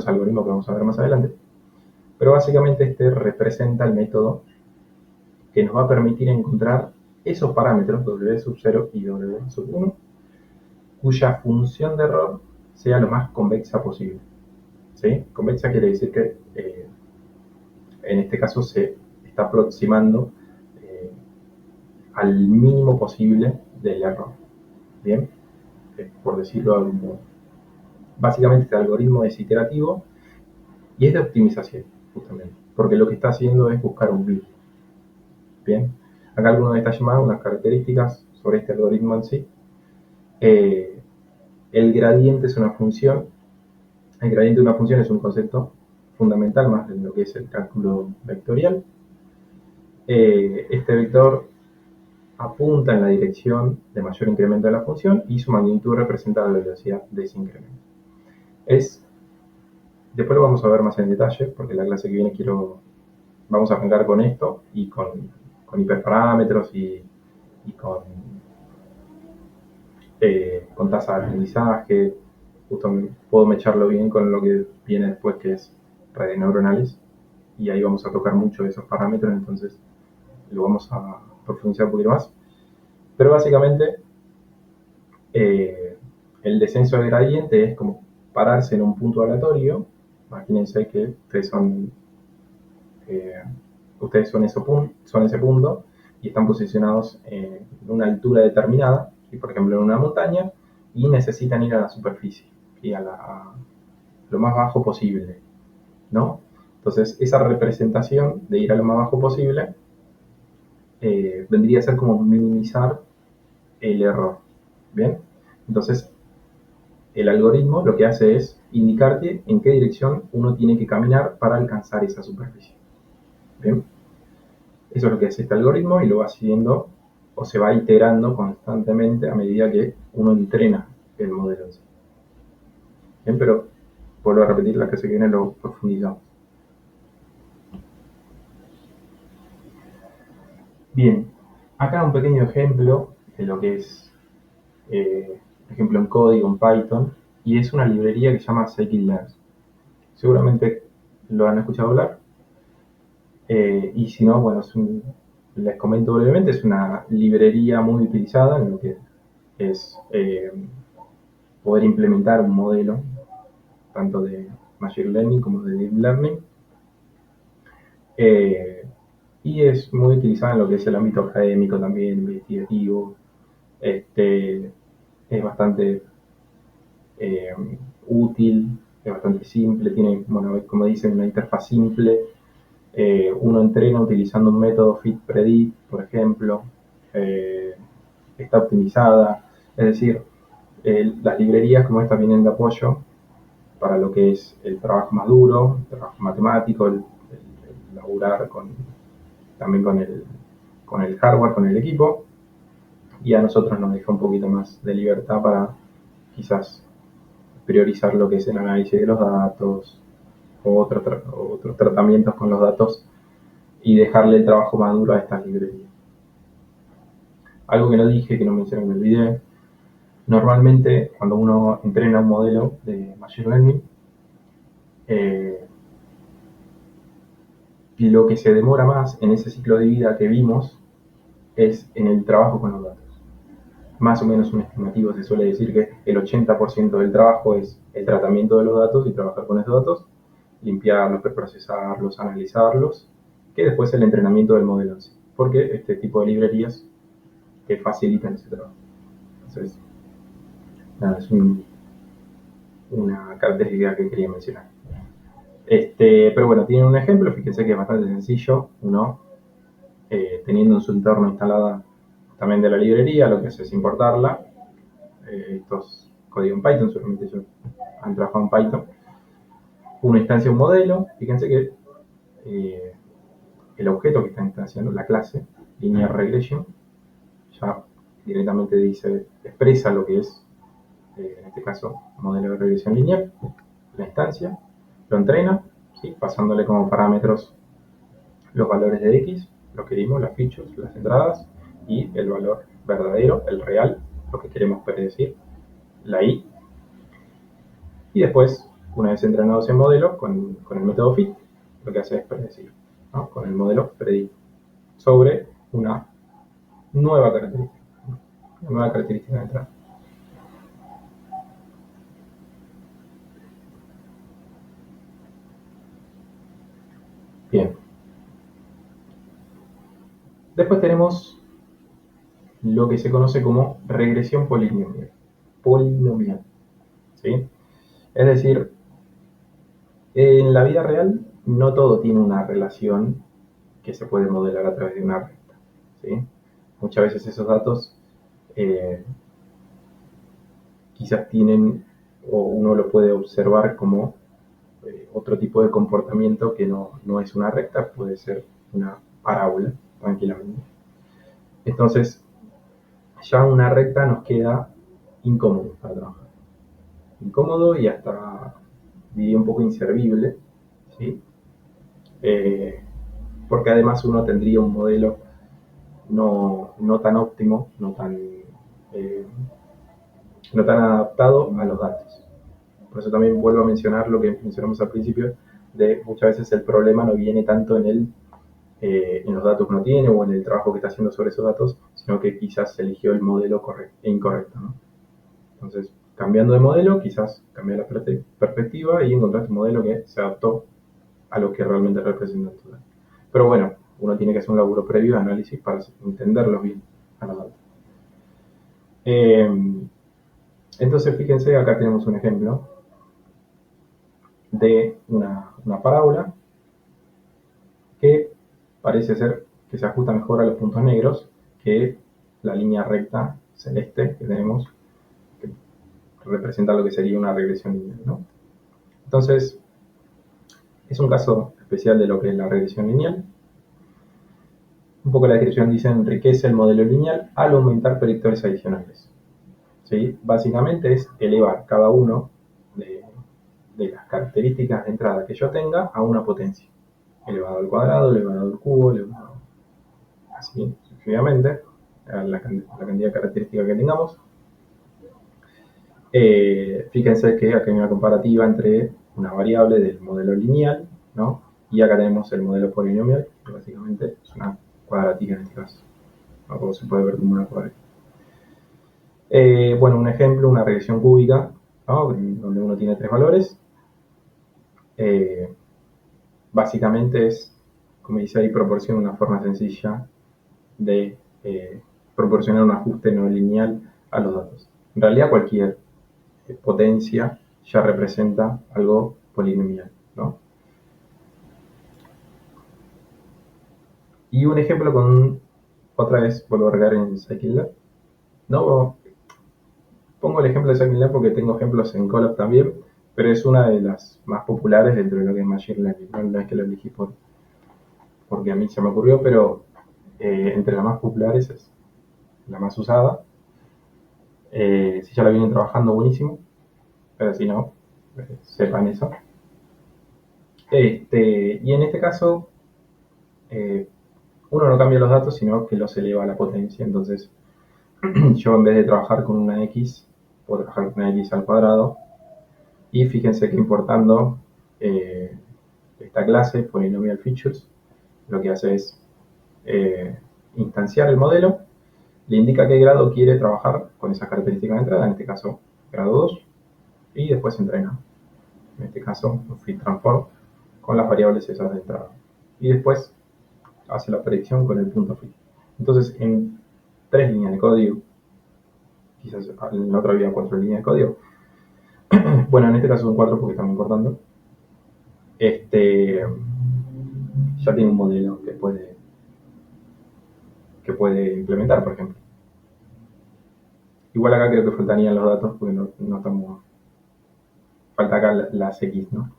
algoritmos que vamos a ver más adelante. Pero básicamente este representa el método que nos va a permitir encontrar esos parámetros W sub 0 y W sub 1, cuya función de error sea lo más convexa posible. ¿Sí? Convexa quiere decir que en este caso se está aproximando eh, al mínimo posible del error. Bien, por decirlo de algún modo. Básicamente este algoritmo es iterativo y es de optimización, justamente, porque lo que está haciendo es buscar un bit. Bien, acá algunos detalles más, unas características sobre este algoritmo en sí. El gradiente es una función. El gradiente de una función es un concepto fundamental más de lo que es el cálculo vectorial. Este vector apunta en la dirección de mayor incremento de la función y su magnitud representa la velocidad de ese incremento. Después lo vamos a ver más en detalle, porque la clase que viene vamos a arrancar con esto y con hiperparámetros y con tasa de aprendizaje. Justo puedo mecharlo bien con lo que viene después, que es redes neuronales, y ahí vamos a tocar mucho de esos parámetros, entonces lo vamos a profundizar un poquito más. Pero básicamente el descenso del gradiente es como pararse en un punto aleatorio. Imagínense que ustedes son ese punto y están posicionados en una altura determinada, ¿sí? Por ejemplo en una montaña, y necesitan ir a la superficie, ¿sí? A lo más bajo posible, ¿no? Entonces esa representación de ir a lo más bajo posible vendría a ser como minimizar el error. Bien, entonces el algoritmo lo que hace es indicarte en qué dirección uno tiene que caminar para alcanzar esa superficie. Bien, eso es lo que hace este algoritmo y lo va siguiendo o se va iterando constantemente a medida que uno entrena el modelo en sí. Bien, pero vuelvo a repetir, la clase que viene lo profundizamos. Bien, acá un pequeño ejemplo de lo que es, ejemplo en código en Python, y es una librería que se llama scikit-learn. Seguramente lo han escuchado hablar, y si no, bueno, les comento brevemente, es una librería muy utilizada en lo que es poder implementar un modelo, tanto de Machine Learning como de Deep Learning, eh, y es muy utilizada en lo que es el ámbito académico también, investigativo. Es bastante eh, útil, es bastante simple, tiene, bueno, como dicen, una interfaz simple. Uno entrena utilizando un método fit-predict, por ejemplo. Eh, Está optimizada, es decir, las librerías como esta vienen de apoyo para lo que es el trabajo más duro, el trabajo matemático, el laburar también con el hardware, con el equipo, y a nosotros nos deja un poquito más de libertad para quizás priorizar lo que es el análisis de los datos o otros tratamientos con los datos y dejarle el trabajo más duro a estas librerías. Algo que no dije, que no mencioné, me olvidé. Normalmente, cuando uno entrena un modelo de Machine Learning, eh, lo que se demora más en ese ciclo de vida que vimos es en el trabajo con los datos. Más o menos un estimativo se suele decir que el 80% del trabajo es el tratamiento de los datos y trabajar con esos datos, limpiarlos, preprocesarlos, analizarlos que después el entrenamiento del modelo en sí, porque este tipo de librerías te facilitan ese trabajo. Entonces, nada, es una característica que quería mencionar. Pero bueno, tienen un ejemplo, fíjense que es bastante sencillo. Uno, teniendo en su entorno instalada también de la librería, lo que hace es importarla. Esto es código en Python, seguramente ellos han trabajado en Python. Una instancia, un modelo. Fíjense que el objeto que está instanciando, la clase, linear regression, ya directamente dice, expresa lo que es, en este caso, modelo de regresión lineal, la instancia, lo entrena, ¿sí? Pasándole como parámetros los valores de X, lo que dimos, las features, las entradas, y el valor verdadero, el real, lo que queremos predecir, la Y. Y después, una vez entrenado ese modelo con el método fit, lo que hace es predecir, ¿no? Con el modelo predict sobre una nueva característica, una nueva característica de entrada. Bien. Después tenemos lo que se conoce como regresión polinomial. Polinomial. ¿Sí? Es decir, en la vida real no todo tiene una relación que se puede modelar a través de una recta. ¿Sí? Muchas veces esos datos quizás tienen, o uno lo puede observar como otro tipo de comportamiento que no es una recta, puede ser una parábola, tranquilamente. Entonces, ya una recta nos queda incómodo para trabajar. Incómodo y hasta, diría, un poco inservible, ¿sí? Porque además uno tendría un modelo no tan óptimo, no tan adaptado a los datos. Por eso también vuelvo a mencionar lo que mencionamos al principio, de muchas veces el problema no viene tanto en los datos que uno tiene o en el trabajo que está haciendo sobre esos datos, sino que quizás se eligió el modelo incorrecto, ¿no? Entonces, cambiando de modelo, quizás cambia la perspectiva y encontraste un modelo que se adaptó a lo que realmente representa tu dato. Pero bueno, uno tiene que hacer un laburo previo de análisis para entenderlos bien a los datos. Entonces, fíjense, acá tenemos un ejemplo de una parábola que parece ser que se ajusta mejor a los puntos negros que la línea recta celeste que tenemos, que representa lo que sería una regresión lineal, ¿no? Entonces, es un caso especial de lo que es la regresión lineal. Un poco la descripción dice: enriquece el modelo lineal al aumentar predictores adicionales. ¿Sí? Básicamente es elevar cada uno de las características de entrada que yo tenga a una potencia. Elevado al cuadrado, elevado al cubo, elevado así sucesivamente, a la cantidad de características que tengamos. Fíjense que acá hay una comparativa entre una variable del modelo lineal, ¿no? Y acá tenemos el modelo polinomial, que básicamente es una cuadratica en este caso, ¿no? Como se puede ver como una cuadratica. Bueno, un ejemplo, una regresión cúbica, ¿no? Donde uno tiene tres valores. Básicamente es, como dice ahí, proporciona una forma sencilla de proporcionar un ajuste no lineal a los datos. En realidad cualquier potencia ya representa algo polinomial, ¿no? Y un ejemplo con, otra vez vuelvo a regar en Scikit-Learn, ¿no? Pongo el ejemplo de Scikit-Learn porque tengo ejemplos en Colab también, pero es una de las más populares dentro de lo que es Machine Learning. No es que lo elegí porque a mí se me ocurrió, pero entre las más populares es la más usada. Si ya la vienen trabajando, buenísimo, pero si no, sepan eso. Y en este caso, eh, uno no cambia los datos, sino que los eleva a la potencia. Entonces, yo en vez de trabajar con una X, puedo trabajar con una X al cuadrado. Y fíjense que importando esta clase, Polynomial Features, lo que hace es instanciar el modelo, le indica qué grado quiere trabajar con esas características de entrada, en este caso grado 2, y después entrena, en este caso un fit transform, con las variables esas de entrada. Y después hace la predicción con el punto final. Entonces, en 3 líneas de código, quizás en la otra había 4 líneas de código, bueno, en este caso son 4 porque estamos importando, ya tiene un modelo que puede implementar, por ejemplo. Igual acá creo que faltarían los datos porque no estamos, falta acá las X, ¿no?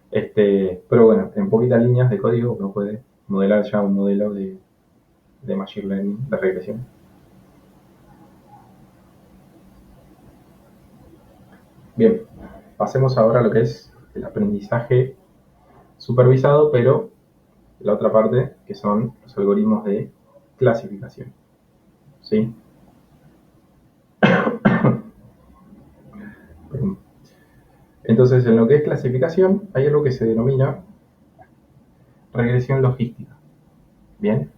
Pero bueno, en poquitas líneas de código uno puede modelar ya un modelo de Machine Learning, de regresión. Bien, pasemos ahora a lo que es el aprendizaje supervisado, pero la otra parte que son los algoritmos de clasificación. ¿Sí? Entonces, en lo que es clasificación, hay algo que se denomina regresión logística. Bien.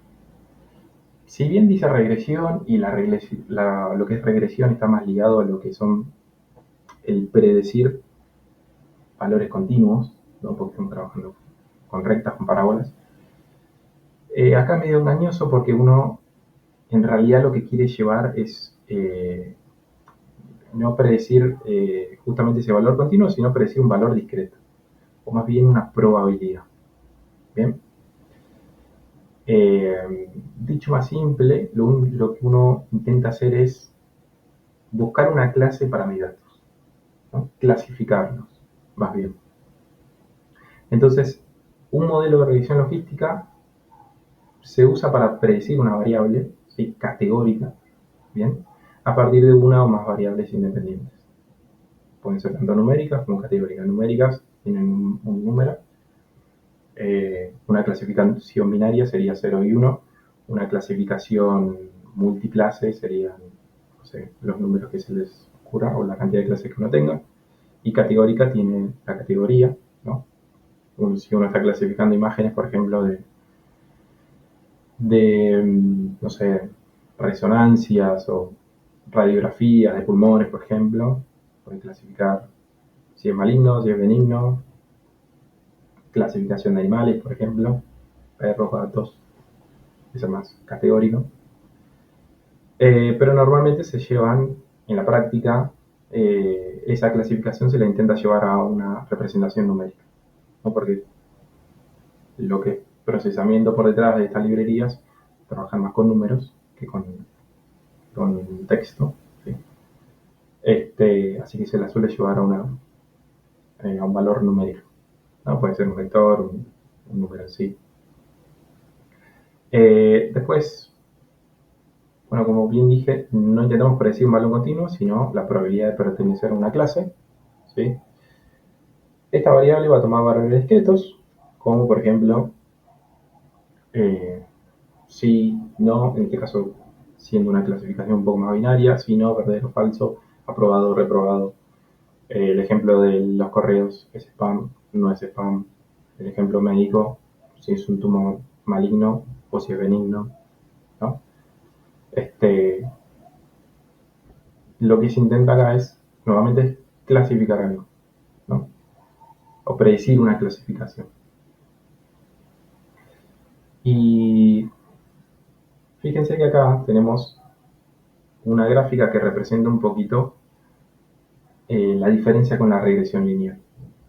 Si bien dice regresión y lo que es regresión está más ligado a lo que son el predecir valores continuos, ¿no? Porque estamos trabajando con rectas, con parábolas. Acá es medio engañoso porque uno en realidad lo que quiere llevar es no predecir justamente ese valor continuo, sino predecir un valor discreto, o más bien una probabilidad. Bien. Dicho más simple, lo que uno intenta hacer es buscar una clase para mis datos, ¿no? Clasificarlos, más bien. Entonces, un modelo de regresión logística se usa para predecir una variable, ¿sí? Categórica, ¿bien? A partir de una o más variables independientes. Pueden ser tanto numéricas como categóricas. Numéricas tienen un número. Una clasificación binaria sería 0 y 1. Una clasificación multiclase serían, no sé, los números que se les ocurra o la cantidad de clases que uno tenga. Y categórica tiene la categoría, ¿no? Si uno está clasificando imágenes, por ejemplo, no sé, resonancias o radiografías de pulmones, por ejemplo, puede clasificar si es maligno, si es benigno, clasificación de animales, por ejemplo, perros, gatos, eso es más categórico. Pero normalmente se llevan en la práctica, esa clasificación se la intenta llevar a una representación numérica, ¿no? Porque lo que es procesamiento por detrás de estas librerías trabajan más con números que con texto, ¿sí? Así que se la suele llevar a un valor numérico, ¿no? Puede ser un vector, un número en sí. Después, bueno, como bien dije, no intentamos predecir un valor continuo, sino la probabilidad de pertenecer a una clase, ¿sí? Esta variable va a tomar variables discretos, como por ejemplo, sí, no, en este caso siendo una clasificación un poco más binaria, si no, verdadero, falso, aprobado, reprobado. El ejemplo de los correos es spam, no es spam. El ejemplo médico, si es un tumor maligno o si es benigno, ¿no? Lo que se intenta acá es, nuevamente, clasificar algo, ¿no? O predecir una clasificación. Y fíjense que acá tenemos una gráfica que representa un poquito la diferencia con la regresión lineal,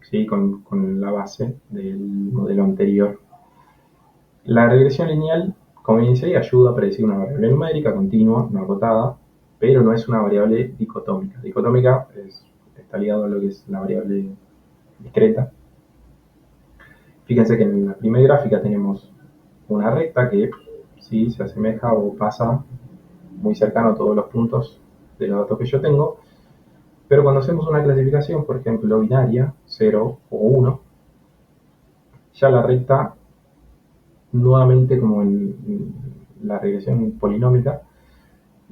¿sí? Con la base del modelo anterior. La regresión lineal, como bien dice, ayuda a predecir una variable numérica continua, no acotada, pero no es una variable dicotómica. Dicotómica está ligado a lo que es la variable discreta. Fíjense que en la primera gráfica tenemos una recta que sí se asemeja o pasa muy cercano a todos los puntos de los datos que yo tengo, pero cuando hacemos una clasificación, por ejemplo, binaria, 0 o 1, ya la recta, nuevamente como en la regresión polinómica,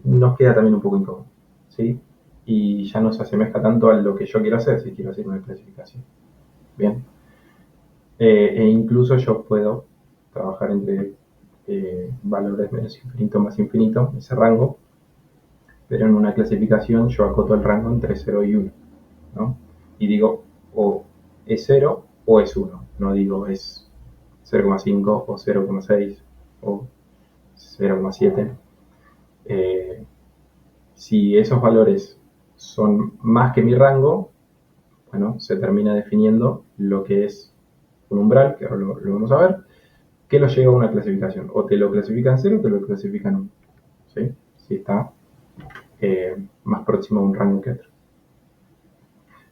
nos queda también un poco incómodo, ¿sí? Y ya no se asemeja tanto a lo que yo quiero hacer, si quiero hacer una clasificación. Bien. E incluso yo puedo trabajar entre valores menos infinito más infinito, ese rango, pero en una clasificación yo acoto el rango entre 0 y 1, ¿no? Y digo, o es 0 o es 1, no digo es 0,5 o 0,6 o 0,7. Si esos valores son más que mi rango, bueno, se termina definiendo lo que es un umbral, que ahora lo vamos a ver, que lo lleva a una clasificación. O te lo clasifican 0 o te lo clasifican 1. ¿Sí? Si está más próximo a un rango que otro.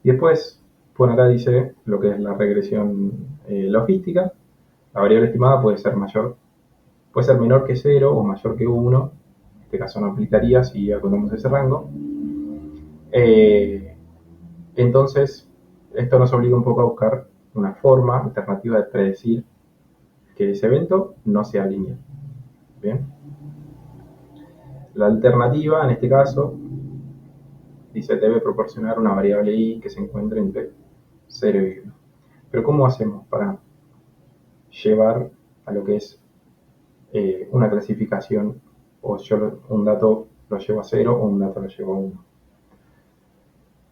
Y después, por acá dice lo que es la regresión logística. La variable estimada puede ser menor que 0 o mayor que 1. En este caso no aplicaría si acotamos ese rango. Entonces, esto nos obliga un poco a buscar una forma alternativa de predecir que ese evento no sea lineal. Bien. La alternativa, en este caso, dice debe proporcionar una variable i que se encuentre entre 0 y 1. Pero ¿cómo hacemos para llevar a lo que es una clasificación, o yo un dato lo llevo a 0 o un dato lo llevo a 1?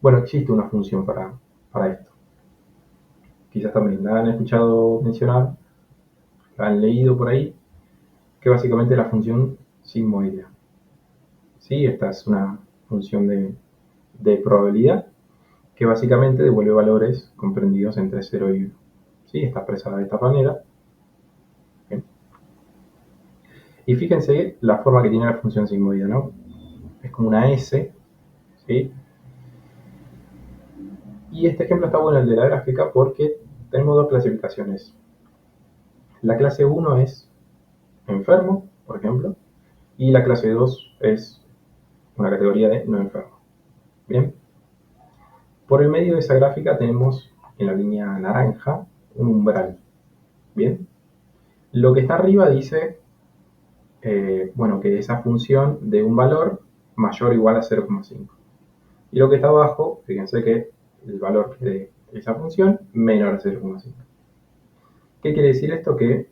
Bueno, existe una función para esto. Quizás también la han escuchado mencionar, la han leído por ahí, que básicamente es la función sigmoidea. ¿Sí? Esta es una función de probabilidad que básicamente devuelve valores comprendidos entre 0 y 1. ¿Sí? Está expresada de esta manera. Bien. Y fíjense la forma que tiene la función sigmoidea, ¿no? Es como una S, ¿sí? Y este ejemplo está bueno, el de la gráfica, porque tenemos dos clasificaciones. La clase 1 es enfermo, por ejemplo, y la clase 2 es una categoría de no enfermo. Bien. Por el medio de esa gráfica tenemos en la línea naranja un umbral. Bien. Lo que está arriba dice, bueno, que esa función de un valor mayor o igual a 0,5. Y lo que está abajo, fíjense que el valor de esa función menor a 0,5. ¿Qué quiere decir esto? Que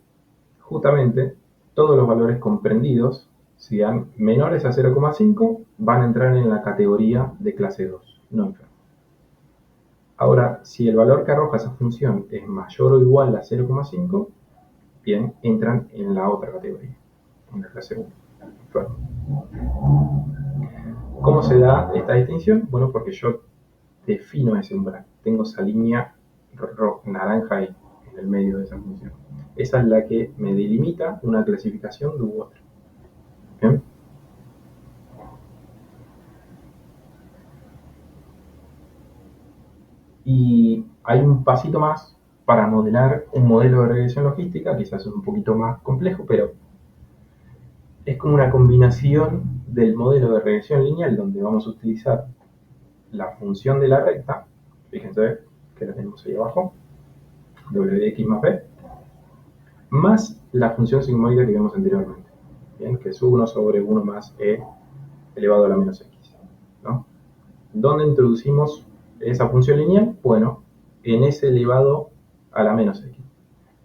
justamente todos los valores comprendidos, si dan menores a 0,5, van a entrar en la categoría de clase 2, no enfermo. Ahora, si el valor que arroja esa función es mayor o igual a 0,5, bien, entran en la otra categoría, en la clase 1, enfermo. ¿Cómo se da esta distinción? Bueno, porque yo defino ese umbral. Tengo esa línea naranja ahí, en el medio de esa función. Esa es la que me delimita una clasificación u otra. ¿Bien? Y hay un pasito más para modelar un modelo de regresión logística, quizás es un poquito más complejo, pero es como una combinación del modelo de regresión lineal donde vamos a utilizar la función de la recta, fíjense que la tenemos ahí abajo, wx más b, más la función sigmoide que vimos anteriormente, ¿bien? Que es 1 sobre 1 más e elevado a la menos x, ¿no? ¿Dónde introducimos esa función lineal? Bueno, en ese elevado a la menos x.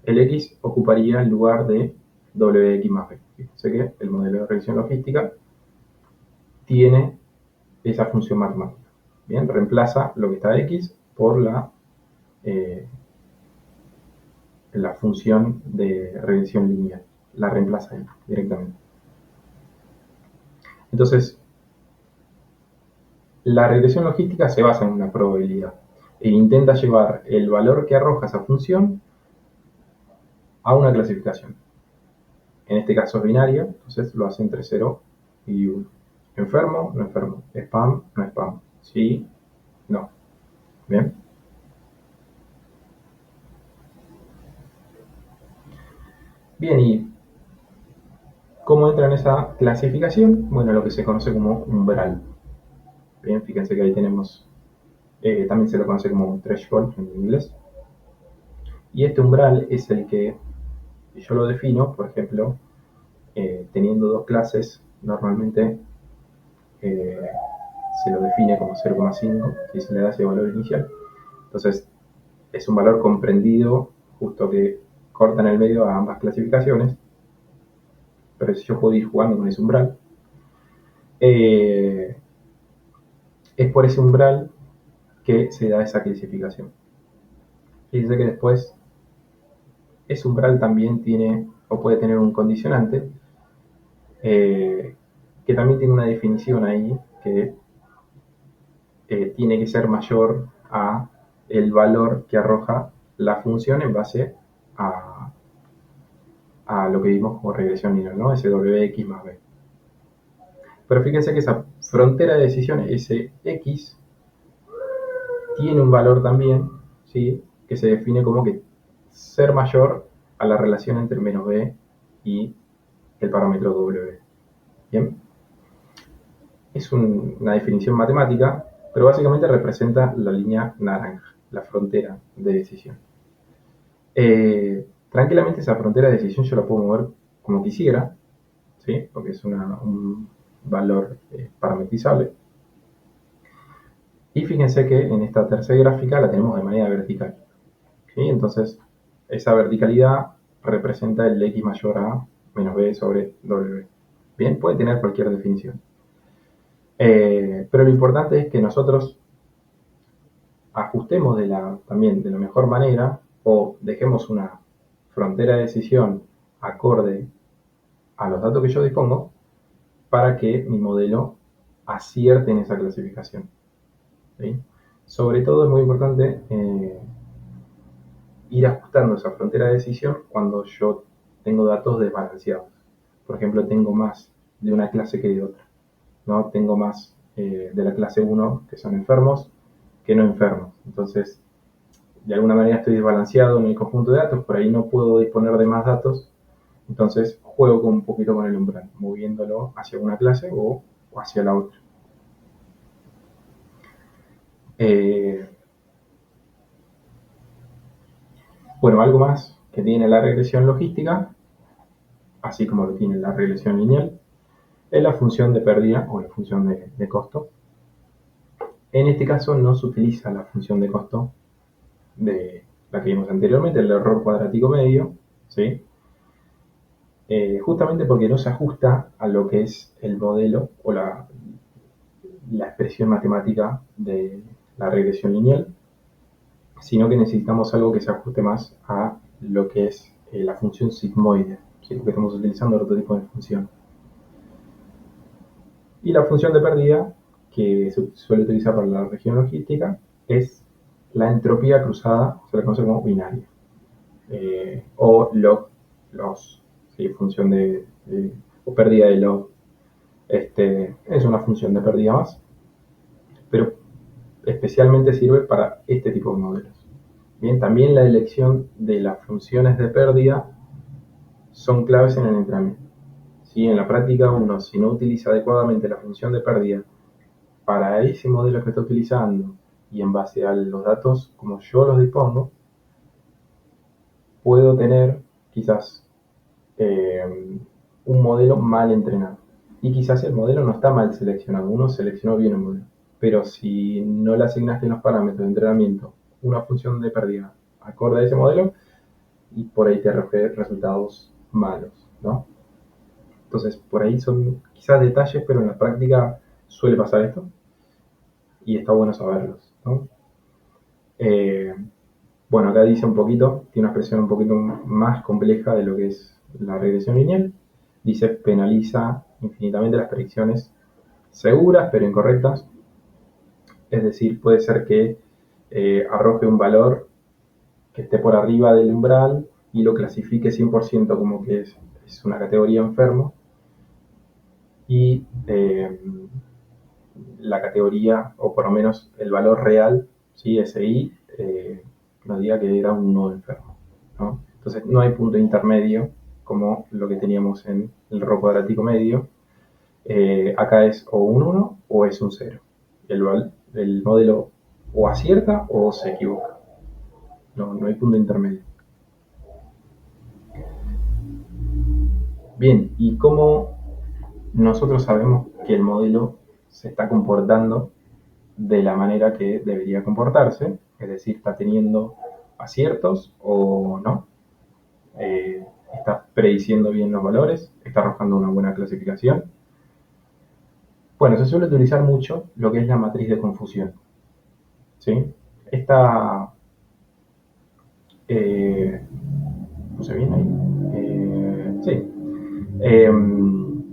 El x ocuparía el lugar de wx más b. Fíjense que el modelo de regresión logística tiene esa función matemática. Bien, reemplaza lo que está x por la función de regresión lineal. La reemplaza ahí directamente. Entonces, la regresión logística se basa en una probabilidad e intenta llevar el valor que arroja esa función a una clasificación. En este caso es binaria, entonces lo hace entre 0 y 1. Enfermo, no enfermo. Spam, no spam. Sí, no. Bien. Bien, ¿y cómo entra en esa clasificación? Bueno, lo que se conoce como umbral. Bien, fíjense que ahí tenemos, también se lo conoce como threshold en inglés. Y este umbral es el que yo lo defino, por ejemplo, teniendo dos clases, normalmente se lo define como 0,5 si se le da ese valor inicial. Entonces, es un valor comprendido justo que corta en el medio a ambas clasificaciones, pero si yo puedo ir jugando con ese umbral, es por ese umbral que se da esa clasificación. Fíjense que después ese umbral también tiene o puede tener un condicionante que también tiene una definición ahí que tiene que ser mayor a el valor que arroja la función en base a, a lo que vimos como regresión lineal, ¿no? SWX más B. Pero fíjense que esa frontera de decisión, ese X, tiene un valor también, ¿sí? Que se define como que ser mayor a la relación entre menos B y el parámetro W. Bien, es una definición matemática, pero básicamente representa la línea naranja, la frontera de decisión. Tranquilamente esa frontera de decisión yo la puedo mover como quisiera, ¿sí? Porque es un valor parametrizable. Y fíjense que en esta tercera gráfica la tenemos de manera vertical, ¿sí? Entonces, esa verticalidad representa el x mayor a menos b sobre w. Bien, puede tener cualquier definición. Pero lo importante es que nosotros ajustemos también de la mejor manera o dejemos una frontera de decisión acorde a los datos que yo dispongo para que mi modelo acierte en esa clasificación, ¿sí? Sobre todo es muy importante ir ajustando esa frontera de decisión cuando yo tengo datos desbalanceados. Por ejemplo, tengo más de una clase que de otra, ¿no? Tengo más de la clase 1 que son enfermos que no enfermos. Entonces, de alguna manera estoy desbalanceado en el conjunto de datos, por ahí no puedo disponer de más datos, entonces juego un poquito con el umbral, moviéndolo hacia una clase o hacia la otra. Eh, bueno, algo más que tiene la regresión logística, así como lo tiene la regresión lineal, es la función de pérdida o la función de costo. En este caso no se utiliza la función de costo de la que vimos anteriormente, el error cuadrático medio, ¿sí? Justamente porque no se ajusta a lo que es el modelo o la expresión matemática de la regresión lineal, sino que necesitamos algo que se ajuste más a lo que es la función sigmoide, que es lo que estamos utilizando en otro tipo de función. Y la función de pérdida, que se suele utilizar para la región logística, es la entropía cruzada, se la conoce como binaria, o log loss, ¿sí? Función o pérdida de log. Es una función de pérdida más, pero especialmente sirve para este tipo de modelos. Bien, también la elección de las funciones de pérdida son claves en el entrenamiento. ¿Sí? En la práctica, uno, si no utiliza adecuadamente la función de pérdida para ese modelo que está utilizando y en base a los datos como yo los dispongo, puedo tener quizás un modelo mal entrenado. Y quizás el modelo no está mal seleccionado, uno seleccionó bien el modelo. Pero si no le asignaste en los parámetros de entrenamiento una función de pérdida acorde a ese modelo, y por ahí te arroje resultados malos, ¿no? Entonces, por ahí son quizás detalles, pero en la práctica suele pasar esto y está bueno saberlos, ¿no? Eh, bueno, acá dice un poquito, tiene una expresión un poquito más compleja de lo que es la regresión lineal. Dice penaliza infinitamente las predicciones seguras pero incorrectas. Es decir, puede ser que arroje un valor que esté por arriba del umbral y lo clasifique 100% como que es una categoría enfermo y la categoría, o por lo menos el valor real, ¿sí? SI, nos diga que era un no enfermo, ¿no? Entonces no hay punto intermedio como lo que teníamos en el rho cuadrático medio. Acá es o un 1 o es un 0. El modelo o acierta o se equivoca. No hay punto intermedio. Bien, ¿y cómo nosotros sabemos que el modelo se está comportando de la manera que debería comportarse? Es decir, ¿está teniendo aciertos o no? ¿Está prediciendo bien los valores? ¿Está arrojando una buena clasificación? Bueno, se suele utilizar mucho lo que es la matriz de confusión, ¿sí? Esta, ¿puse bien ahí? Sí.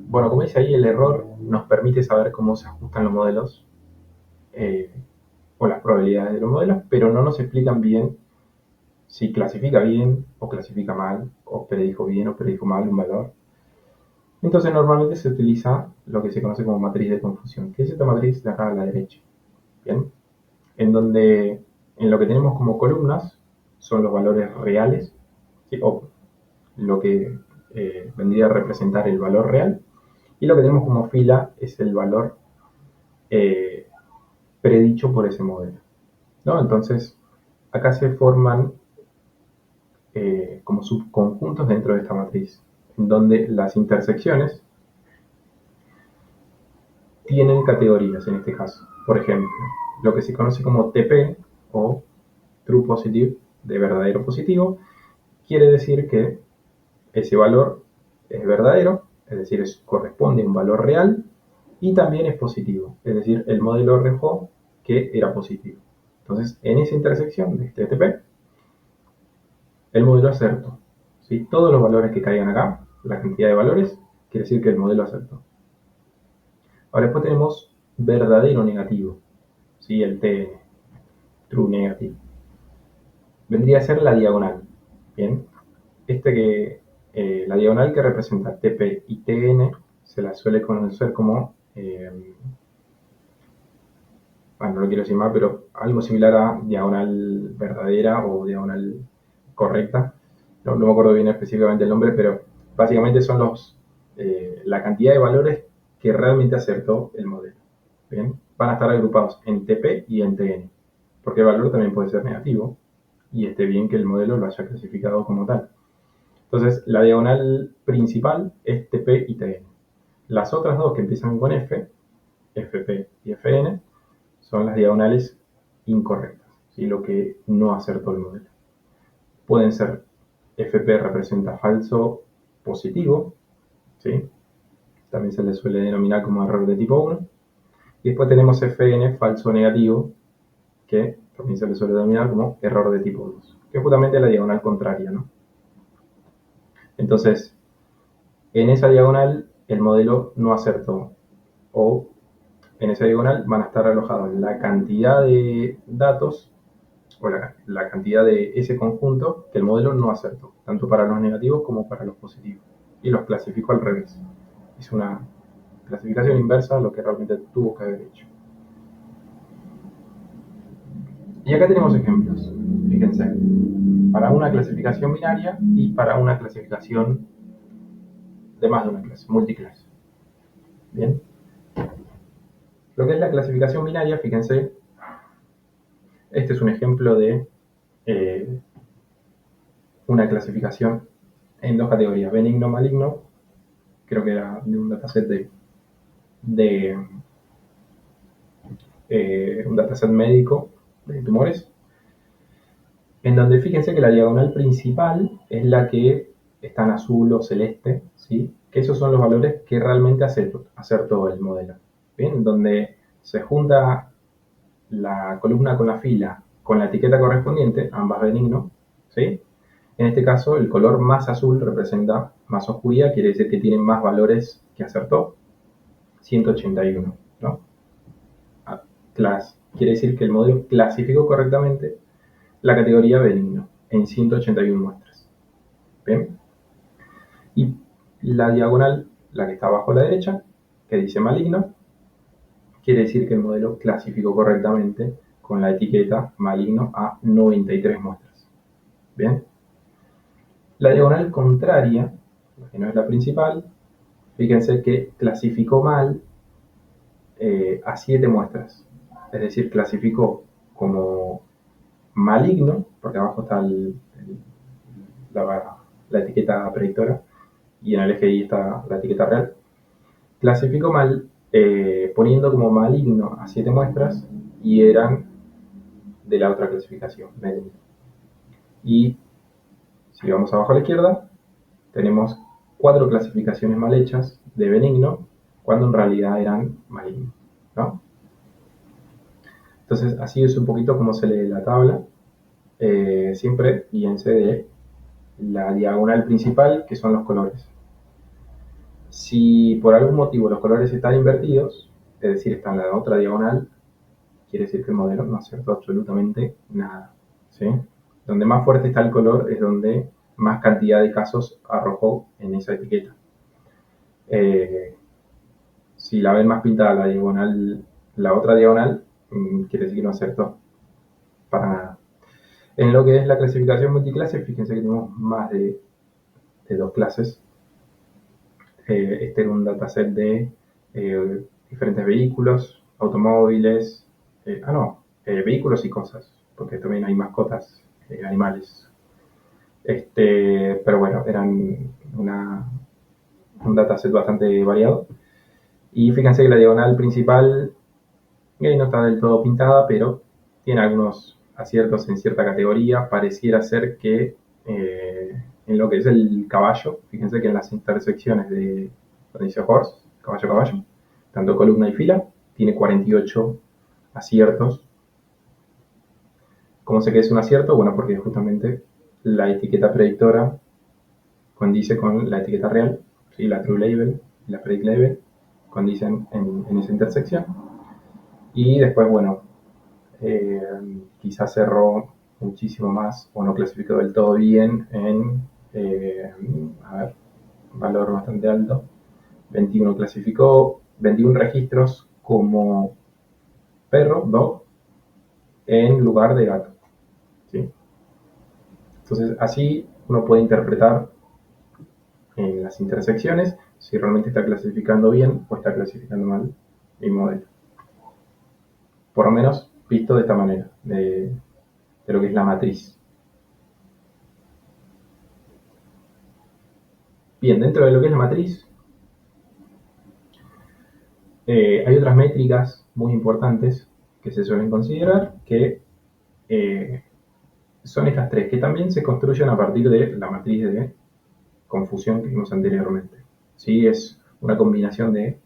Bueno, como dice ahí, el error nos permite saber cómo se ajustan los modelos eh, o las probabilidades de los modelos, pero no nos explican bien si clasifica bien o clasifica mal, o predijo bien o predijo mal un valor. Entonces normalmente se utiliza lo que se conoce como matriz de confusión, que es esta matriz de acá a la derecha, ¿bien? En donde en lo que tenemos como columnas son los valores reales, ¿sí? O lo que vendría a representar el valor real, y lo que tenemos como fila es el valor eh, predicho por ese modelo, ¿no? Entonces, acá se forman como subconjuntos dentro de esta matriz, en donde las intersecciones tienen categorías en este caso. Por ejemplo, lo que se conoce como TP o True Positive, de verdadero positivo, quiere decir que ese valor es verdadero, es decir, corresponde a un valor real, y también es positivo, es decir, el modelo arrojó que era positivo. Entonces, en esa intersección de este TP, el modelo acertó. ¿Sí? Todos los valores que caigan acá, la cantidad de valores, quiere decir que el modelo acertó. Ahora después tenemos verdadero negativo, ¿sí? El TN, true negative. Vendría a ser la diagonal. Bien, la diagonal que representa TP y TN se la suele conocer como, bueno, no lo quiero decir más, pero algo similar a diagonal verdadera o diagonal correcta. No me acuerdo bien específicamente el nombre, pero básicamente son la cantidad de valores que realmente acertó el modelo. ¿Bien? Van a estar agrupados en TP y en TN, porque el valor también puede ser negativo y esté bien que el modelo lo haya clasificado como tal. Entonces, la diagonal principal es TP y TN. Las otras dos que empiezan con F, FP y FN, son las diagonales incorrectas, ¿sí? Lo que no acertó el modelo. Pueden ser FP representa falso positivo, ¿sí? También se le suele denominar como error de tipo 1. Y después tenemos FN falso negativo, que también se le suele denominar como error de tipo 2, que es justamente la diagonal contraria, ¿no? Entonces, en esa diagonal el modelo no acertó, o en esa diagonal van a estar alojados la cantidad de datos o la cantidad de ese conjunto que el modelo no acertó, tanto para los negativos como para los positivos. Y los clasificó al revés. Es una clasificación inversa a lo que realmente tuvo que haber hecho. Y acá tenemos ejemplos, fíjense, para una clasificación binaria y para una clasificación de más de una clase, multiclase. Bien. Lo que es la clasificación binaria, fíjense, este es un ejemplo de eh, una clasificación en dos categorías, benigno-maligno, creo que era de un dataset de un dataset médico de tumores, en donde fíjense que la diagonal principal es la que está en azul o celeste, ¿sí? Que esos son los valores que realmente acertó el modelo. Bien, donde se junta la columna con la fila con la etiqueta correspondiente, ambas benigno, ¿sí? En este caso, el color más azul representa más oscuridad, quiere decir que tiene más valores que acertó, 181, ¿no? Quiere decir que el modelo clasificó correctamente la categoría benigno en 181 muestras. ¿Bien? Y la diagonal, la que está abajo a la derecha, que dice maligno, quiere decir que el modelo clasificó correctamente con la etiqueta maligno a 93 muestras. ¿Bien? La diagonal contraria, que no es la principal, fíjense que clasificó mal a 7 muestras. Es decir, clasificó como maligno, porque abajo está la etiqueta predictora y en el eje Y está la etiqueta real. Clasificó mal poniendo como maligno a 7 muestras y eran de la otra clasificación, benigno. Y si vamos abajo a la izquierda, tenemos 4 clasificaciones mal hechas de benigno cuando en realidad eran malignos, ¿no? Entonces, así es un poquito como se lee la tabla. Siempre guíense de la diagonal principal, que son los colores. Si por algún motivo los colores están invertidos, es decir, están en la otra diagonal, quiere decir que el modelo no acertó absolutamente nada, ¿sí? Donde más fuerte está el color es donde más cantidad de casos arrojó en esa etiqueta. Si la ven más pintada la diagonal, la otra diagonal, quiere decir que no acertó para nada. En lo que es la clasificación multiclase, fíjense que tenemos más de dos clases. Este era un dataset de diferentes vehículos, automóviles, vehículos y cosas, porque también hay mascotas, animales. Pero bueno, eran un dataset bastante variado. Y fíjense que la diagonal principal no está del todo pintada, pero tiene algunos aciertos en cierta categoría. Pareciera ser que en lo que es el caballo, fíjense que en las intersecciones de donde dice horse, caballo, caballo, tanto columna y fila, tiene 48 aciertos. ¿Cómo sé que es un acierto? Bueno, porque justamente la etiqueta predictora condice con la etiqueta real, ¿sí? La true label y la predict label condicen en esa intersección. Y después, bueno, quizás cerró muchísimo más o no clasificó del todo bien en, valor bastante alto. 21 clasificó 21 registros como perro, dog, en lugar de gato, ¿sí? Entonces, así uno puede interpretar en las intersecciones si realmente está clasificando bien o está clasificando mal mi modelo. Por lo menos visto de esta manera, de lo que es la matriz. Bien, dentro de lo que es la matriz, hay otras métricas muy importantes que se suelen considerar, que son estas tres, que también se construyen a partir de la matriz de confusión que vimos anteriormente. ¿Sí? Es una combinación de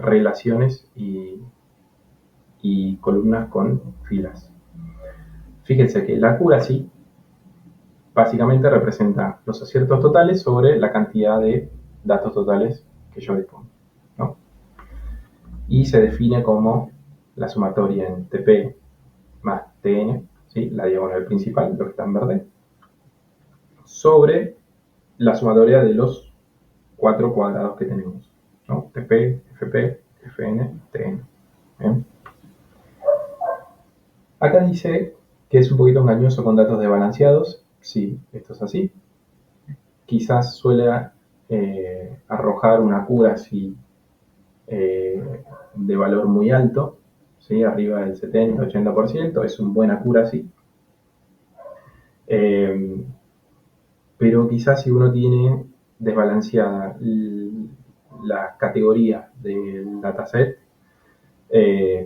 relaciones y columnas con filas. Fíjense que la accuracy básicamente representa los aciertos totales sobre la cantidad de datos totales que yo dispongo, ¿no? Y se define como la sumatoria en TP más TN, ¿sí? La diagonal principal, lo que está en verde, sobre la sumatoria de los cuatro cuadrados que tenemos, ¿no? TP, FP, FN, TN. ¿Bien? Acá dice que es un poquito engañoso con datos desbalanceados. Sí, esto es así. Quizás suele arrojar una accuracy de valor muy alto, ¿sí? Arriba del 70-80%, es un buen accuracy. Pero quizás si uno tiene desbalanceada la categoría del dataset,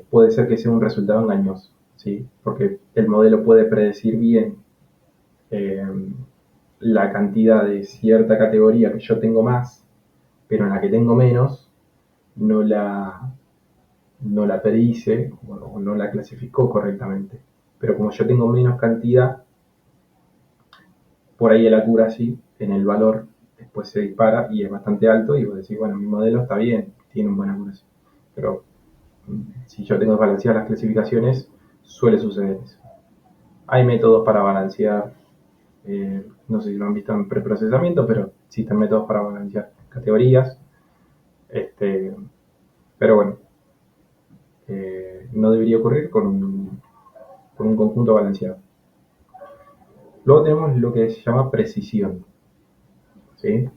puede ser que sea un resultado engañoso, ¿sí? Porque el modelo puede predecir bien eh, la cantidad de cierta categoría que yo tengo más, pero en la que tengo menos no la predice o no la clasificó correctamente. Pero como yo tengo menos cantidad, por ahí el accuracy en el valor después se dispara y es bastante alto y vos decís, bueno, mi modelo está bien, tiene un buen accuracy. Pero si yo tengo desbalanceadas las clasificaciones, suele suceder eso. Hay métodos para balancear, no sé si lo han visto en preprocesamiento, pero existen métodos para balancear categorías. Pero bueno, no debería ocurrir con un conjunto balanceado. Luego tenemos lo que se llama precisión, ¿sí?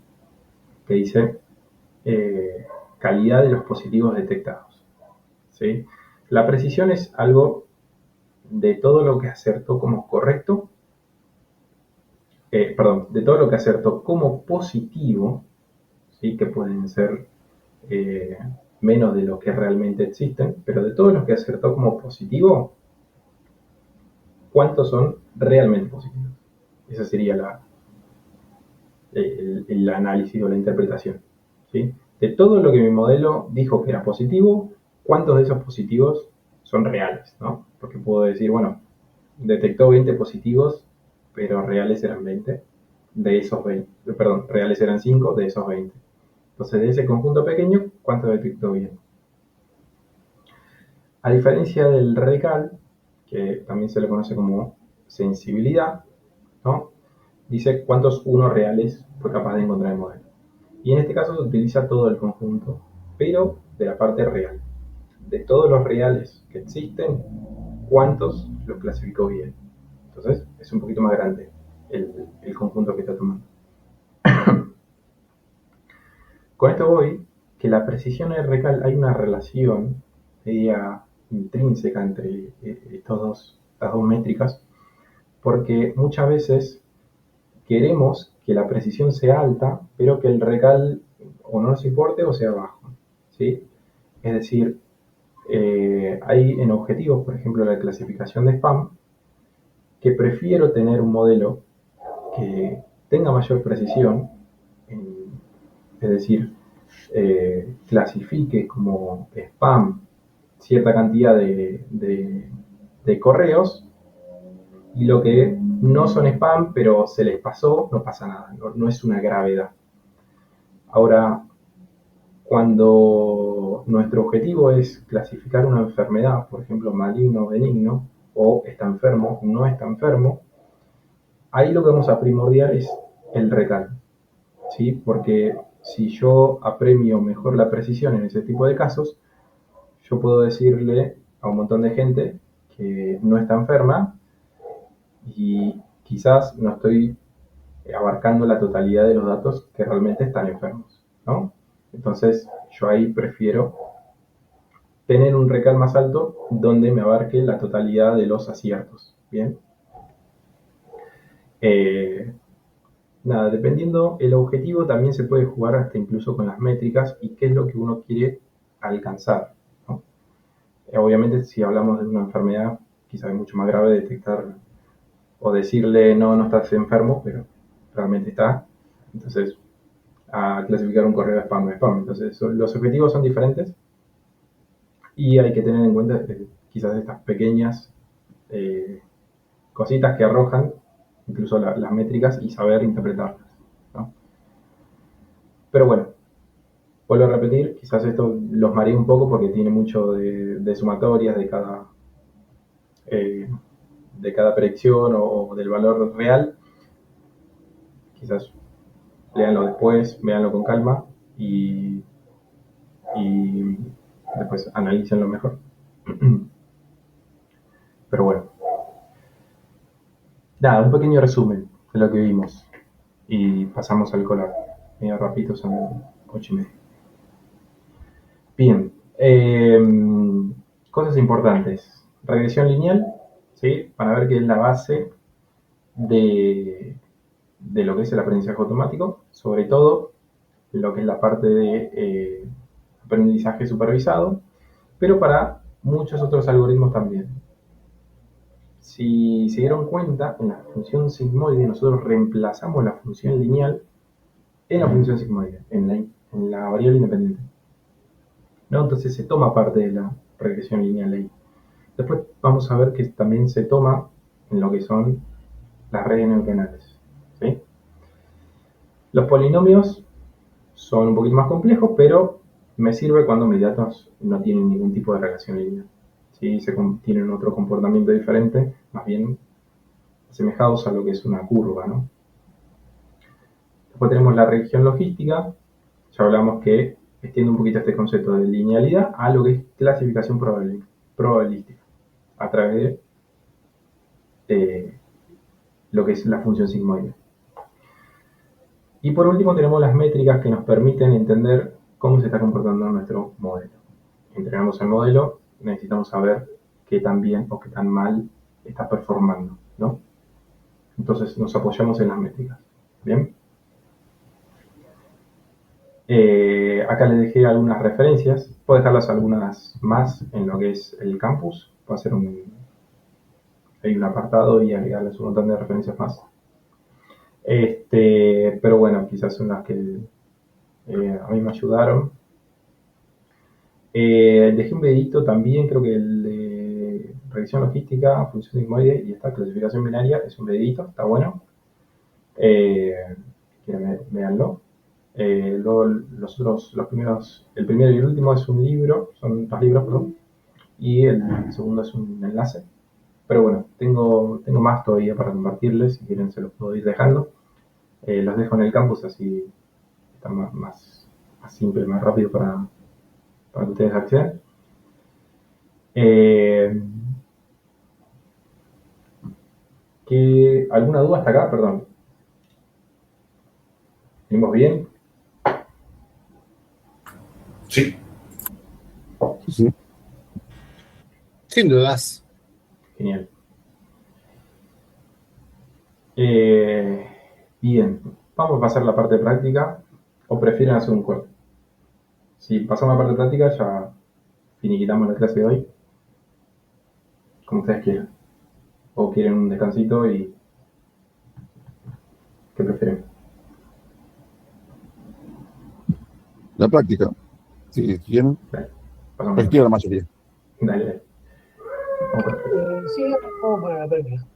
Que dice calidad de los positivos detectados, ¿sí? La precisión es algo de todo lo que acertó como correcto, de todo lo que acertó como positivo, ¿sí? Que pueden ser eh, menos de los que realmente existen, pero de todos los que acertó como positivo, ¿cuántos son realmente positivos? Esa sería el análisis o la interpretación, ¿sí? De todo lo que mi modelo dijo que era positivo, ¿cuántos de esos positivos son reales, ¿no? Porque puedo decir, bueno, detectó 20 positivos, pero reales eran 20 de esos 20, perdón, reales eran 5 de esos 20. Entonces, de ese conjunto pequeño, ¿cuánto detectó bien? A diferencia del radical, que también se le conoce como sensibilidad, ¿no? Dice cuántos unos reales fue capaz de encontrar el modelo. Y en este caso se utiliza todo el conjunto, pero de la parte real. De todos los reales que existen, ¿cuántos los clasificó bien? Entonces es un poquito más grande el conjunto que está tomando. Con esto voy que la precisión y el recal hay una relación media intrínseca entre estas dos métricas, porque muchas veces queremos que la precisión sea alta, pero que el recal o no nos importe o sea bajo, ¿sí? Es decir, hay en objetivos, por ejemplo, la clasificación de spam, que prefiero tener un modelo que tenga mayor precisión, es decir, clasifique como spam cierta cantidad de correos, y lo que no son spam, pero se les pasó, no pasa nada, no es una gravedad. Ahora, cuando nuestro objetivo es clasificar una enfermedad, por ejemplo, maligno o benigno, o está enfermo, no está enfermo, ahí lo que vamos a primordial es el recal, ¿sí? Porque si yo apremio mejor la precisión en ese tipo de casos, yo puedo decirle a un montón de gente que no está enferma y quizás no estoy abarcando la totalidad de los datos que realmente están enfermos, ¿no? Entonces, yo ahí prefiero tener un recal más alto donde me abarque la totalidad de los aciertos, ¿bien? Eh, Nada, dependiendo el objetivo también se puede jugar hasta incluso con las métricas y qué es lo que uno quiere alcanzar, ¿no? Obviamente si hablamos de una enfermedad quizás es mucho más grave detectar o decirle no, no estás enfermo, pero realmente está. Entonces, a clasificar un correo de spam o spam. Entonces, los objetivos son diferentes y hay que tener en cuenta quizás estas pequeñas eh, cositas que arrojan incluso las métricas y saber interpretarlas, ¿no? Pero bueno, vuelvo a repetir, quizás esto los mareé un poco porque tiene mucho de sumatorias eh, de cada predicción o del valor real. Quizás léanlo después, véanlo con calma y después analícenlo mejor. Pero bueno, nada, un pequeño resumen de lo que vimos y pasamos al color. Medio rapidito, son 8:30. Bien, cosas importantes. Regresión lineal, ¿sí? Para ver qué es la base de, de lo que es el aprendizaje automático, sobre todo lo que es la parte de aprendizaje supervisado, pero para muchos otros algoritmos también. Si se dieron cuenta, en la función sigmoide nosotros reemplazamos la función lineal en la función sigmoide, en la variable independiente, ¿no? Entonces se toma parte de la regresión lineal ahí. Después vamos a ver que también se toma en lo que son las redes neuronales, ¿sí? Los polinomios son un poquito más complejos, pero me sirve cuando mis datos no tienen ningún tipo de relación lineal. ¿Sí? Tienen otro comportamiento diferente, más bien asemejados a lo que es una curva, ¿no? Después tenemos la regresión logística. Ya hablamos que extiende un poquito este concepto de linealidad a lo que es clasificación probabilística a través de lo que es la función sigmoide. Y por último tenemos las métricas que nos permiten entender cómo se está comportando nuestro modelo. Entrenamos el modelo, necesitamos saber qué tan bien o qué tan mal está performando, ¿no? Entonces nos apoyamos en las métricas. Bien. Acá les dejé algunas referencias. Puedo dejarlas algunas más en lo que es el campus. Puedo hacer hay un apartado y agregarles un montón de referencias más. Pero bueno, quizás son las que a mí me ayudaron. Dejé un videito también, creo que el de revisión logística, función sigmoide y esta clasificación binaria es un videito, está bueno. Quieren véanlo. Luego los primeros, el primero y el último es un libro, son 2 libros, perdón, y el segundo es un enlace. Pero bueno, tengo más todavía para compartirles, si quieren se los puedo ir dejando. Los dejo en el campus, así está más simple, más rápido para que ustedes accedan. Eh, ¿Alguna duda hasta acá? Perdón. ¿Venimos bien? Sí. Sí. Sin dudas. Genial. Eh, Bien, vamos a pasar a la parte práctica, o prefieren hacer un corte. Si pasamos a la parte práctica, ya finiquitamos la clase de hoy, como ustedes quieran. O quieren un descansito y... ¿Qué prefieren? La práctica. Si quieren, Dale, pasamos a la cualquiera la mayoría. Dale, dale. Vamos con la práctica. Sí, vamos a poner la práctica.